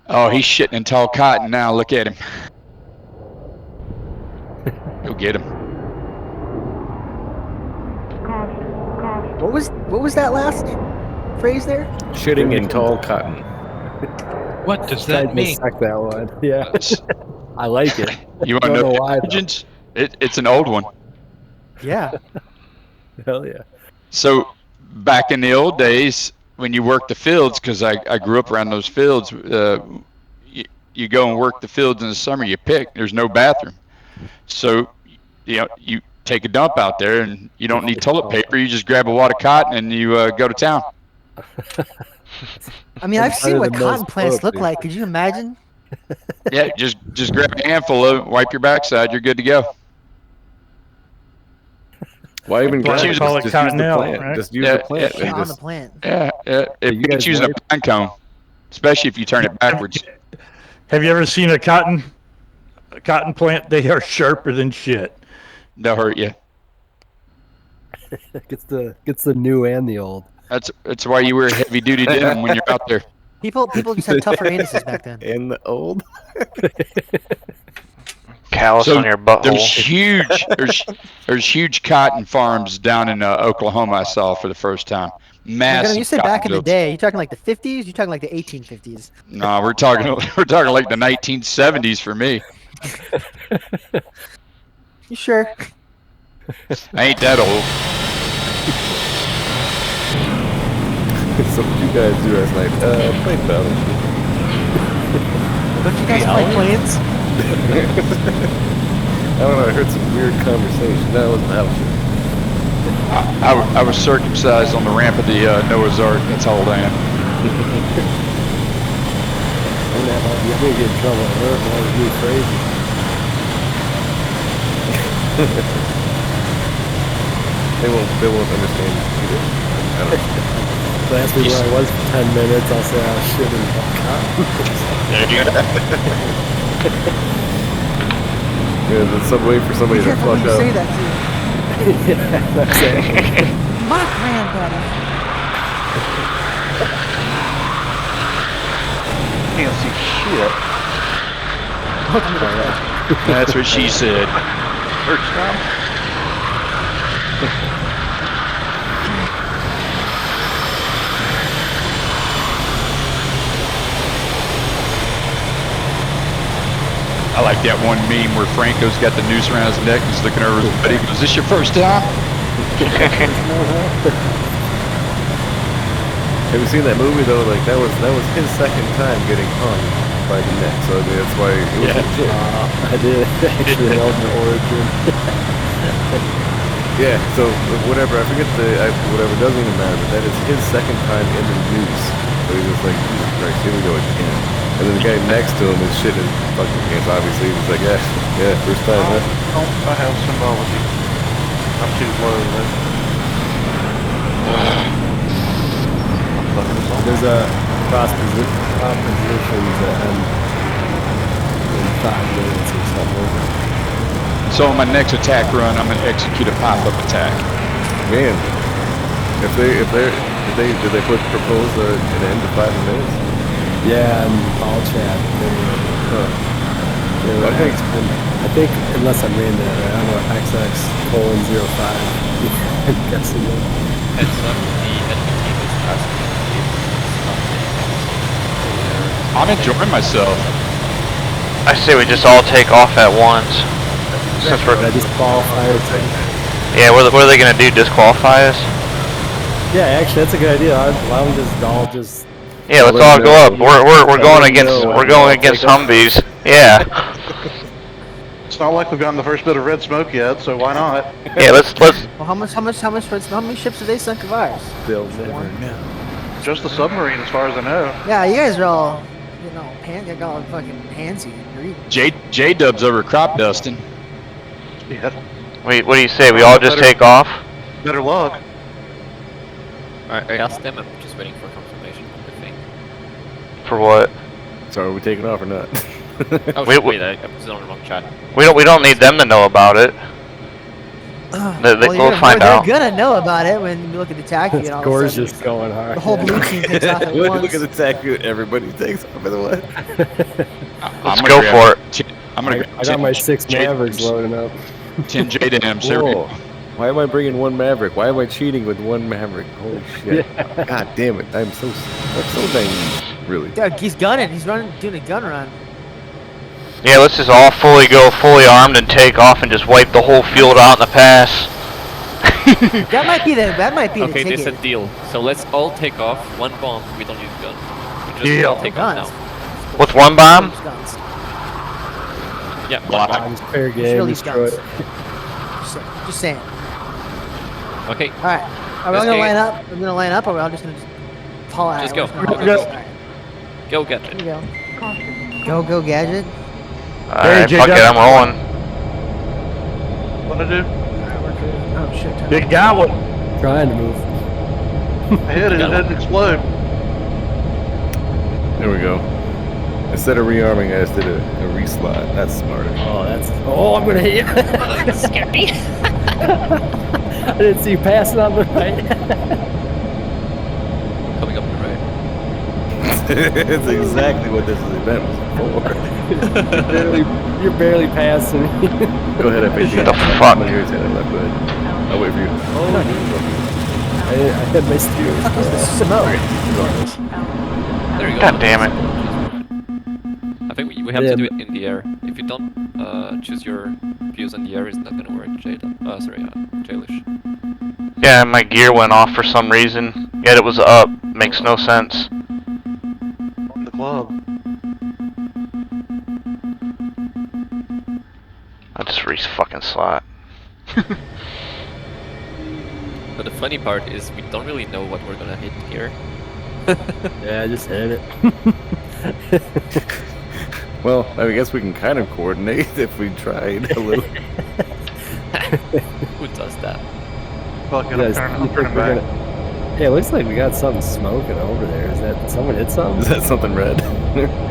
Oh, he's shitting in tall cotton now. Look at him. Go get him. What was that last phrase there? shitting in tall cotton. What does that mean? Suck that one. Yeah. I like it. You want to know the origins? It's an old one. Yeah. Hell yeah. So back in the old days, when you worked the fields, because I grew up around those fields, you go and work the fields in the summer. You pick. There's no bathroom, so you take a dump out there, and you don't need toilet paper. You just grab a wad of cotton and you go to town. I mean, I've seen what cotton plants look like. Could you imagine? Yeah, just grab a handful of it, wipe your backside. You're good to go. Why even Just use the plant. Just use the plant. Yeah, on the plant. Yeah. If you can choose a pine cone, especially if you turn it backwards. Have you ever seen a cotton plant? They are sharper than shit. They'll hurt you. Gets the new and the old. That's why you wear heavy duty denim when you're out there. People just had tougher anuses back then. And the old. Callus on your butthole. There's huge cotton farms down in Oklahoma. I saw for the first time. Massive. You said back in the fields. day. You talking like the 50s? You talking like the 1850s? No, we're talking like the 1970s for me. You sure? I ain't that old. So what you guys do last night? Play Battleship. Don't you guys play planes? I don't know, I heard some weird conversation. That was Battleship. I was circumcised on the ramp of the Noah's Ark. That's how old I am. You're gonna get in trouble at work. That was really crazy. They won't understand either. I don't know. Ask me where I was for 10 minutes. I'll say I was shitting Yeah, there's some way for somebody to flush out. Say that to you. Yeah, that's it. My granddaddy. Can't see shit. That's what she said. First time. I like that one meme where Franco's got the noose around his neck and he's looking over his buddy. He goes, "Is this your first time?" Have you seen that movie though? Like that was his second time getting hung by the neck. So I mean, that's why it was legit. I did. Actually, that was the origin. Yeah. So whatever. I forget whatever. Doesn't even matter. But that is his second time in the noose. So he was like, Jesus Christ, here we go again. And then the guy next to him is shit his fucking pants. Obviously, he was like, yeah, first time. Huh? I have symbology. I'm too low. There's a propositions that end in 5 minutes or something. So on my next attack run, I'm gonna execute a pop-up attack. Man, did they propose an end to 5 minutes? Yeah, and all chat. They were I think, unless I'm reading that right, I don't know, XX:05. I'm guessing that. Heads up, the enemy team is asking I'm enjoying myself. I say we just all take off at once. Since we're disqualify us. yeah, what are they gonna do? Disqualify us? Yeah, actually, that's a good idea. Why don't we just all just? Yeah, let's all go up. We're going against Humvees. Yeah. It's not like we've gotten the first bit of red smoke yet, so why not? Yeah, let's. Well, how many ships have they sunk of ours? They'll never know. Just the submarine, as far as I know. Yeah, you guys are all, got all fucking handsy and greedy. J-Dub's over crop dusting. Yeah. Wait, what do you say? We all just take off? Better luck. I asked them. I'm just waiting for confirmation of the thing. For what? So are we taking off or not? Oh Wait, wait, I was on the wrong chat. We don't need them to know about it. We'll find out. They're gonna know about it when you look at the taxi and all of a Score's sudden, just going hard. the whole blue team takes off at once. Look at the taxi. Everybody takes off. By the way. Let's go for it. I got my 6 Mavericks loading up. 10 J-Dams. Whoa. Why am I bringing 1 Maverick? Why am I cheating with 1 Maverick? Holy shit! Yeah. God damn it! I'm so naive. Really. Yeah, he's gunning. He's doing a gun run. Yeah, let's just all fully armed and take off and just wipe the whole field out in the pass. That might be the Okay, ticket. there's a deal. So let's all take off. 1 bomb. We don't use gun. We just all take off now. With 1 bomb? Yeah. It's fair game. Release Destroy guns. it. Just saying. Okay. All right. Are we all gonna line up? We're gonna line up, or are we all just gonna haul out? Just go. Go get it. Here we go. Go gadget. Alright, fuck it, I'm rolling. What to do? Oh shit. Big guy, what? Trying to move. I hit it. It didn't explode. There we go. Instead of rearming, I just did a reslide. That's smarter. Oh, I'm gonna hit you. That's scary. I didn't see you passing on the right. Coming up the right. It's exactly what this event was for. You're barely passing. Go ahead, FAG. The fuck? Go ahead. I'll wait for you. I had my steer. There you go. God damn it. I think we have to do it in the air. If you don't choose your views in the air, it's not gonna work, Jailish. Yeah, my gear went off for some reason. Yet it was up. Makes no sense. The club. I just fucking slot. But the funny part is we don't really know what we're gonna hit here. Yeah, just hit it. Well, I guess we can kind of coordinate if we tried a little. Who does that? Fuck it, I'm turning back. Hey, it looks like we got something smoking over there. Is that someone hit something? Is that something red?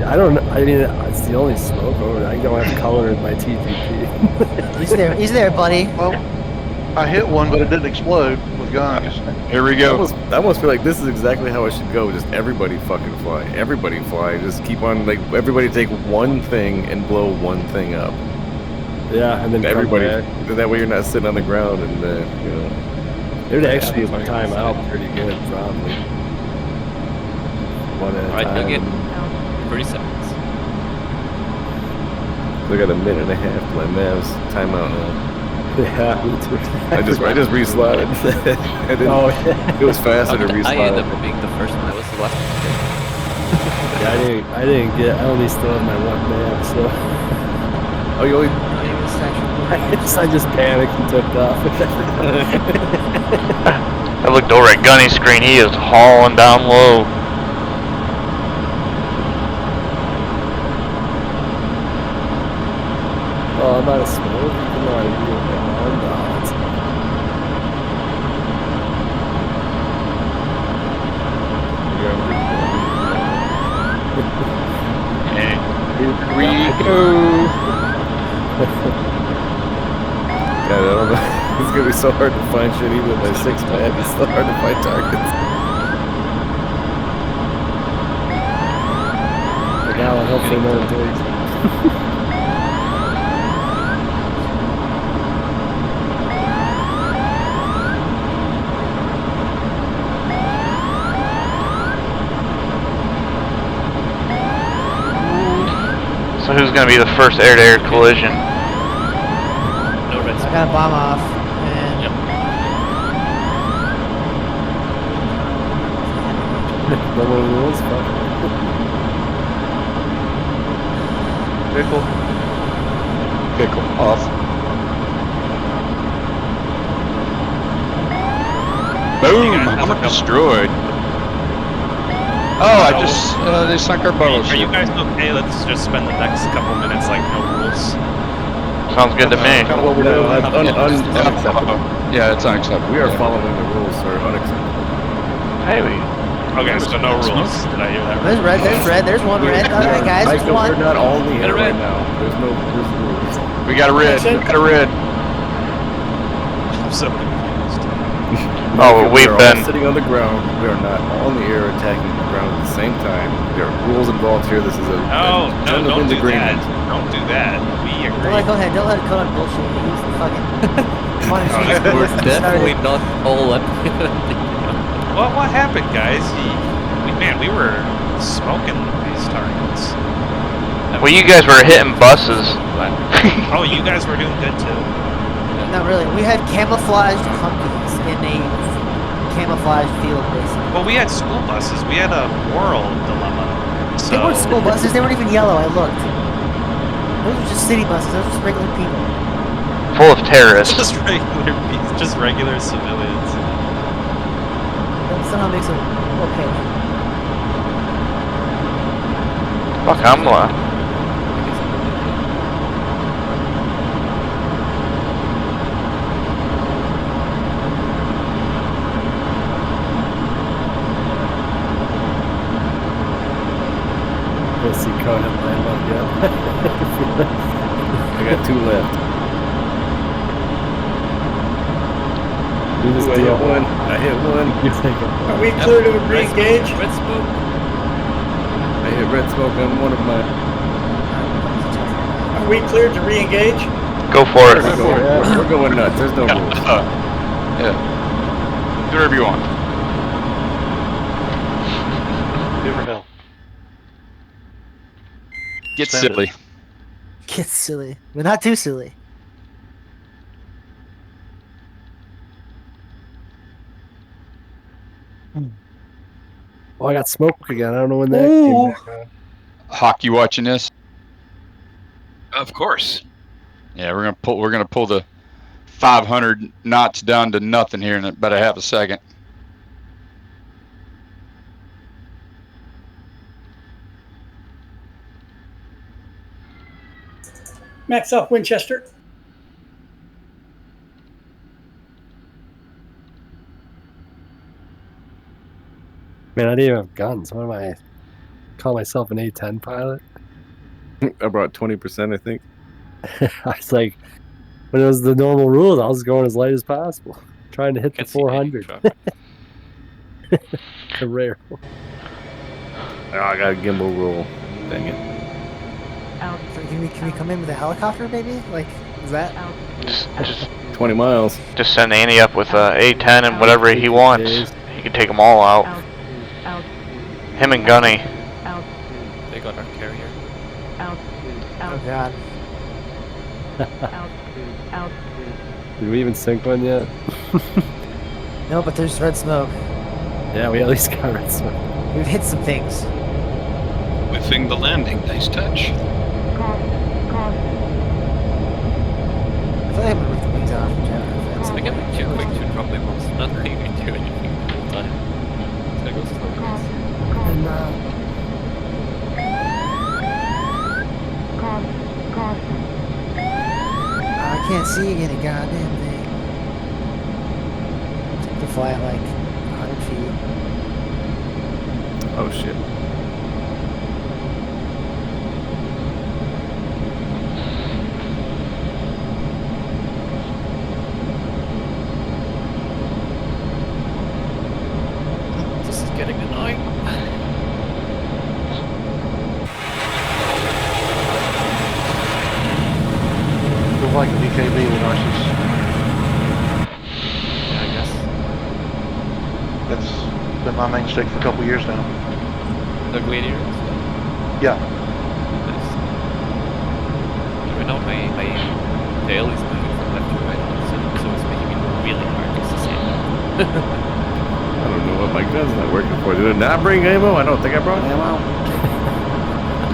I don't know. I mean, it's the only smoke over there. I don't have color in my TTP. He's there, buddy. Well, I hit one, but it didn't explode with guns. Here we go. I almost feel like this is exactly how it should go. Just everybody fucking fly. Everybody fly. Just keep on, like, everybody take 1 thing and blow 1 thing up. Yeah, and then everybody. That way you're not sitting on the ground and, you know. It would actually time out pretty good, probably. 1 at a Alright, time. you'll get 30 seconds. I got a minute and a half to my Mavs timeout now. Yeah, me too. I just reslotted. Yeah. It was faster to reslot. I ended up being the first one. I was the last one. Yeah, I didn't get. I only still have my 1 map, so. Oh, you only. I just panicked and took off. I looked over at Gunny's screen. He is hauling down low. Oh, I'm out of smoke. Come on, you get my arm down. And here we go. God, I don't know. It's gonna be so hard to find shit even with my 6-pack. It's so hard to find targets. But now I hopefully no one takes it. So So who's going to be the first air-to-air collision? No red I smoke. got a bomb off. And Yep. No more rules, fuck. Pickle. Pickle off. Boom! I'm destroyed. Oh, I just they sunk our battleship. Are you guys okay? Let's just spend the next couple minutes like no rules. Sounds good to me. No, unacceptable. Yeah, it's unacceptable. We are following the rules, sir. Unacceptable. Hey, Okay, so no rules. Did I hear that right? there's red, there's red, there's one red. All right, guys, there's We're one. not all in the air right now. There's rules. We got a red. We got a red. I'm so confused. Oh, we we've are been all sitting on the ground. We are not all in the air attacking the ground at the same time. There are rules involved here. This is a No, don't do agreement. that. Don't do that. We agree. Go ahead, don't let it cut on bullshit. Use the fucking. Come on, We're definitely not all up. What happened, guys? We were smoking these targets. Well, you guys were hitting buses. Oh, you guys were doing good too. Not really. We had camouflaged Humvees in a camouflaged field, basically. Well, we had school buses. We had a moral dilemma. So They weren't school buses. They weren't even yellow. I looked. Those were just city buses. Those were just regular people. Full of terrorists. just regular civilians. That somehow makes it okay. Fuck, I'm We'll see Conan land up yet. I got 2 left. Do this Ooh, I deal. hit one. I hit one. You take it. Are we clear to re-engage? Red smoke. I hit red smoke on one of mine. Are we cleared to re-engage? Go for it. We're going nuts. There's no rules. Yeah. Do whatever you want. Beaverville. Get silly. Get silly, but not too silly. Oh, I got smoke again. I don't know when that came back on. Hawk, you watching this? Of course. Yeah, we're gonna pull the 500 knots down to nothing here in about a half a second. Max off Winchester. Man, I didn't even have guns. What am I? Call myself an A10 pilot? I brought 20%, I think. I was like, when it was the normal rules, I was going as light as possible, trying to hit the 400. The rare. Oh, I got a gimbal roll. Dang it. So can we come in with a helicopter, maybe? Like, is that? Just 20 miles. Just send Andy up with A10 and whatever he wants. He can take them all out. Him and Gunny. They got our carrier. Oh God. Did we even sink one yet? No, but there's red smoke. Yeah, we at least got red smoke. We've hit some things. Whiffing the landing. Nice touch. I feel like I'm gonna rip the wings off. I get like too quick to drop my bombs. Not really going to do anything the whole time. So I go slow. And, I can't see again a goddamn thing. To fly at like 100 feet. Oh, shit. This is getting annoying. Feels like a BKB with Narcissus. Yeah, I guess. That's been my main stick for a couple years now. The gladiators. Yeah. Nice. Right now my tail is moving from left to right, so it's making it really hard to sustain. I don't know what my gun's not working for. Did it not bring ammo? I don't think I brought ammo.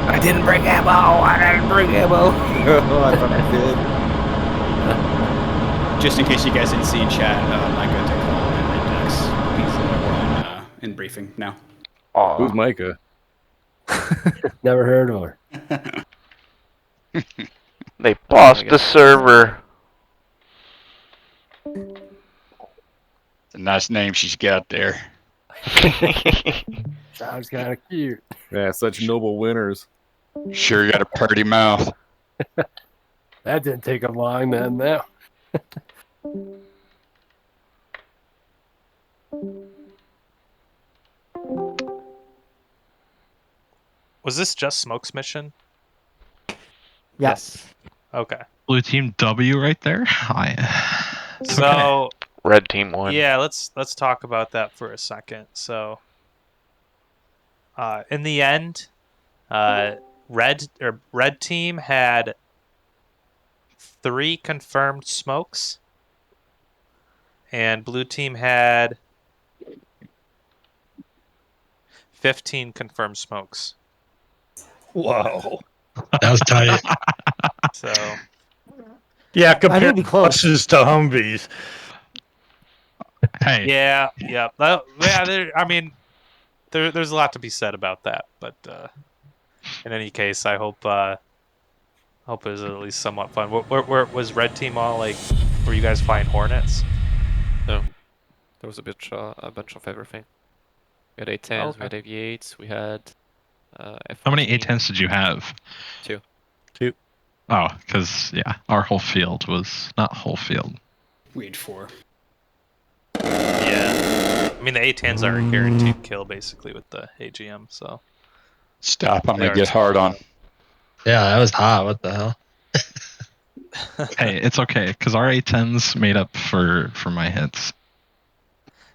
I didn't bring ammo. I didn't bring ammo. Oh, I thought I did. Just in case you guys didn't see in chat, Micah took all my index. We're in briefing now. Who's Micah? Never heard of her. They lost the server. It's a nice name she's got there. Sounds kind of cute. Yeah, such noble winners. Sure got a pretty mouth. That didn't take them long then. Now. Was this just Smoke's mission? Yes. Okay. Blue team W right there. Hi. So Red team won. Yeah, let's talk about that for a second. So in the end, red team had 3 confirmed smokes, and blue team had 15 confirmed smokes. Whoa. That was tight. So Yeah, I compare need to be close. buses to Humvees. Hey. yeah. I mean, there's a lot to be said about that, but in any case, I hope it was at least somewhat fun. Where was red team all like? Were you guys flying Hornets? No, there was a bunch of everything. We had A10s, we had AV8s, we had. How many A10s did you have? 2. Oh, because yeah, our whole field was not whole field. We had 4. Yeah. I mean, the A10s are a guaranteed kill basically with the AGM. So. Stop! I'm gonna get hard on. Yeah, that was hot. What the hell? Hey, it's okay because our A10s made up for my hits.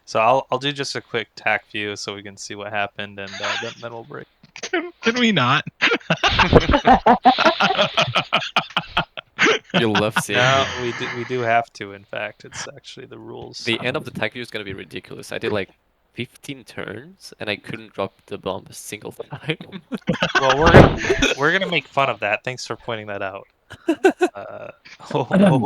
So I'll do just a quick tack view so we can see what happened, and then we'll break. Can we not? You'll love seeing. No, we do have to. In fact, it's actually the rules. The end of the tack view is gonna be ridiculous. I did like 15 turns and I couldn't drop the bomb a single time. Well, we're gonna make fun of that. Thanks for pointing that out. We'll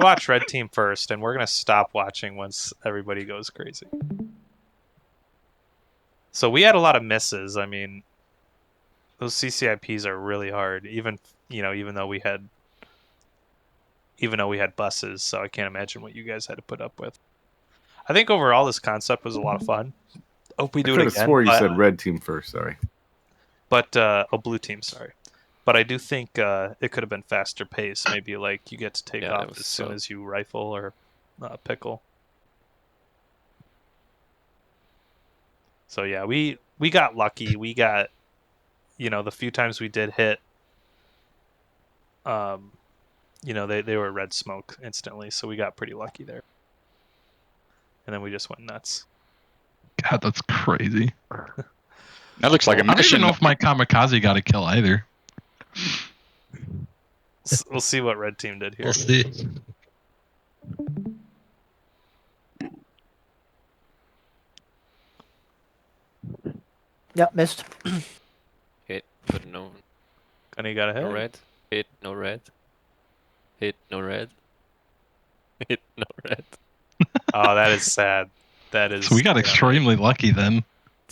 watch red team first, and we're gonna stop watching once everybody goes crazy. So we had a lot of misses. I mean, those CCIPs are really hard. Even though we had buses, so I can't imagine what you guys had to put up with. I think overall this concept was a lot of fun. Hope we do it again. I swore you said red team first. Sorry. But blue team. Sorry. But I do think it could have been faster pace. Maybe like you get to take off as soon as you rifle or pickle. So yeah, we got lucky. We got, the few times we did hit, they were red smoke instantly. So we got pretty lucky there. And then we just went nuts. God, that's crazy. That looks like a I don't mission. even know if my kamikaze got a kill either. We'll see what red team did here. We'll see. Yep, missed. Hit, but no. And he got a hit. No red. Hit, no red. Hit, no red. Hit, no red. Oh, that is sad. That is. So we got extremely lucky then.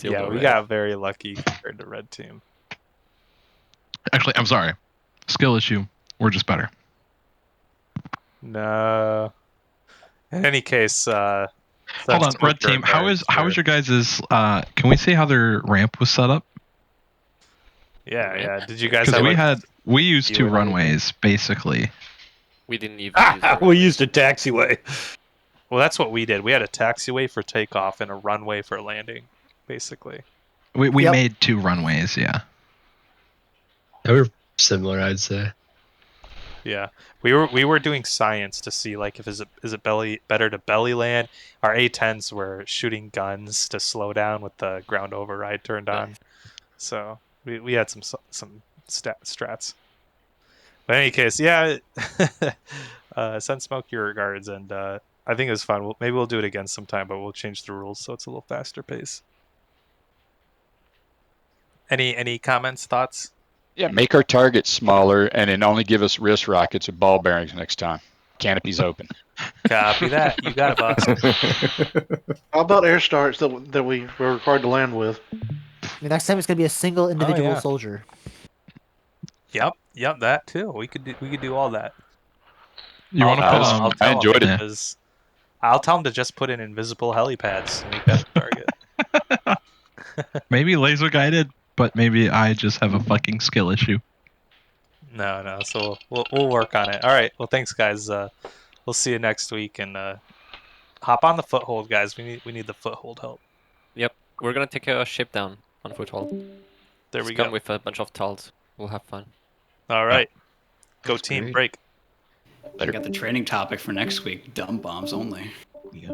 Yeah, we got very lucky compared to red team. Actually, I'm sorry. Skill issue. We're just better. No. In any case, hold on, red team. How is your guys'? Can we see how their ramp was set up? Yeah. Did you guys? Because we used 2 runways basically. We didn't even. We used a taxiway. Well, that's what we did. We had a taxiway for takeoff and a runway for landing, basically. We made 2 runways. Yeah. They were similar, I'd say. Yeah, we were doing science to see like if is it better to belly land. Our A10s were shooting guns to slow down with the ground override turned on. So we had some strats. But in any case, yeah. Send Smoke your regards, and I think it was fun. Maybe we'll do it again sometime, but we'll change the rules so it's a little faster pace. Any comments, thoughts? Yeah, make our targets smaller, and then only give us wrist rockets with ball bearings next time. Canopy's open. Copy that. You got it, boss. How about air starts that we were required to land with? Next time it's gonna be a single individual yeah. soldier. Yep, that too. We could do all that. You want to put? I'll tell I enjoyed him it. because I'll tell him to just put in invisible helipads and make that the target. Maybe laser guided, but maybe I just have a fucking skill issue. No. So we'll work on it. All right. Well, thanks, guys. We'll see you next week, and hop on the foothold, guys. We need the foothold help. Yep, we're gonna take a ship down on foothold. There Just we come go. with a bunch of tals. We'll have fun. All right. Go That's team. great. Break. I got the training topic for next week. Dumb bombs only. Yeah.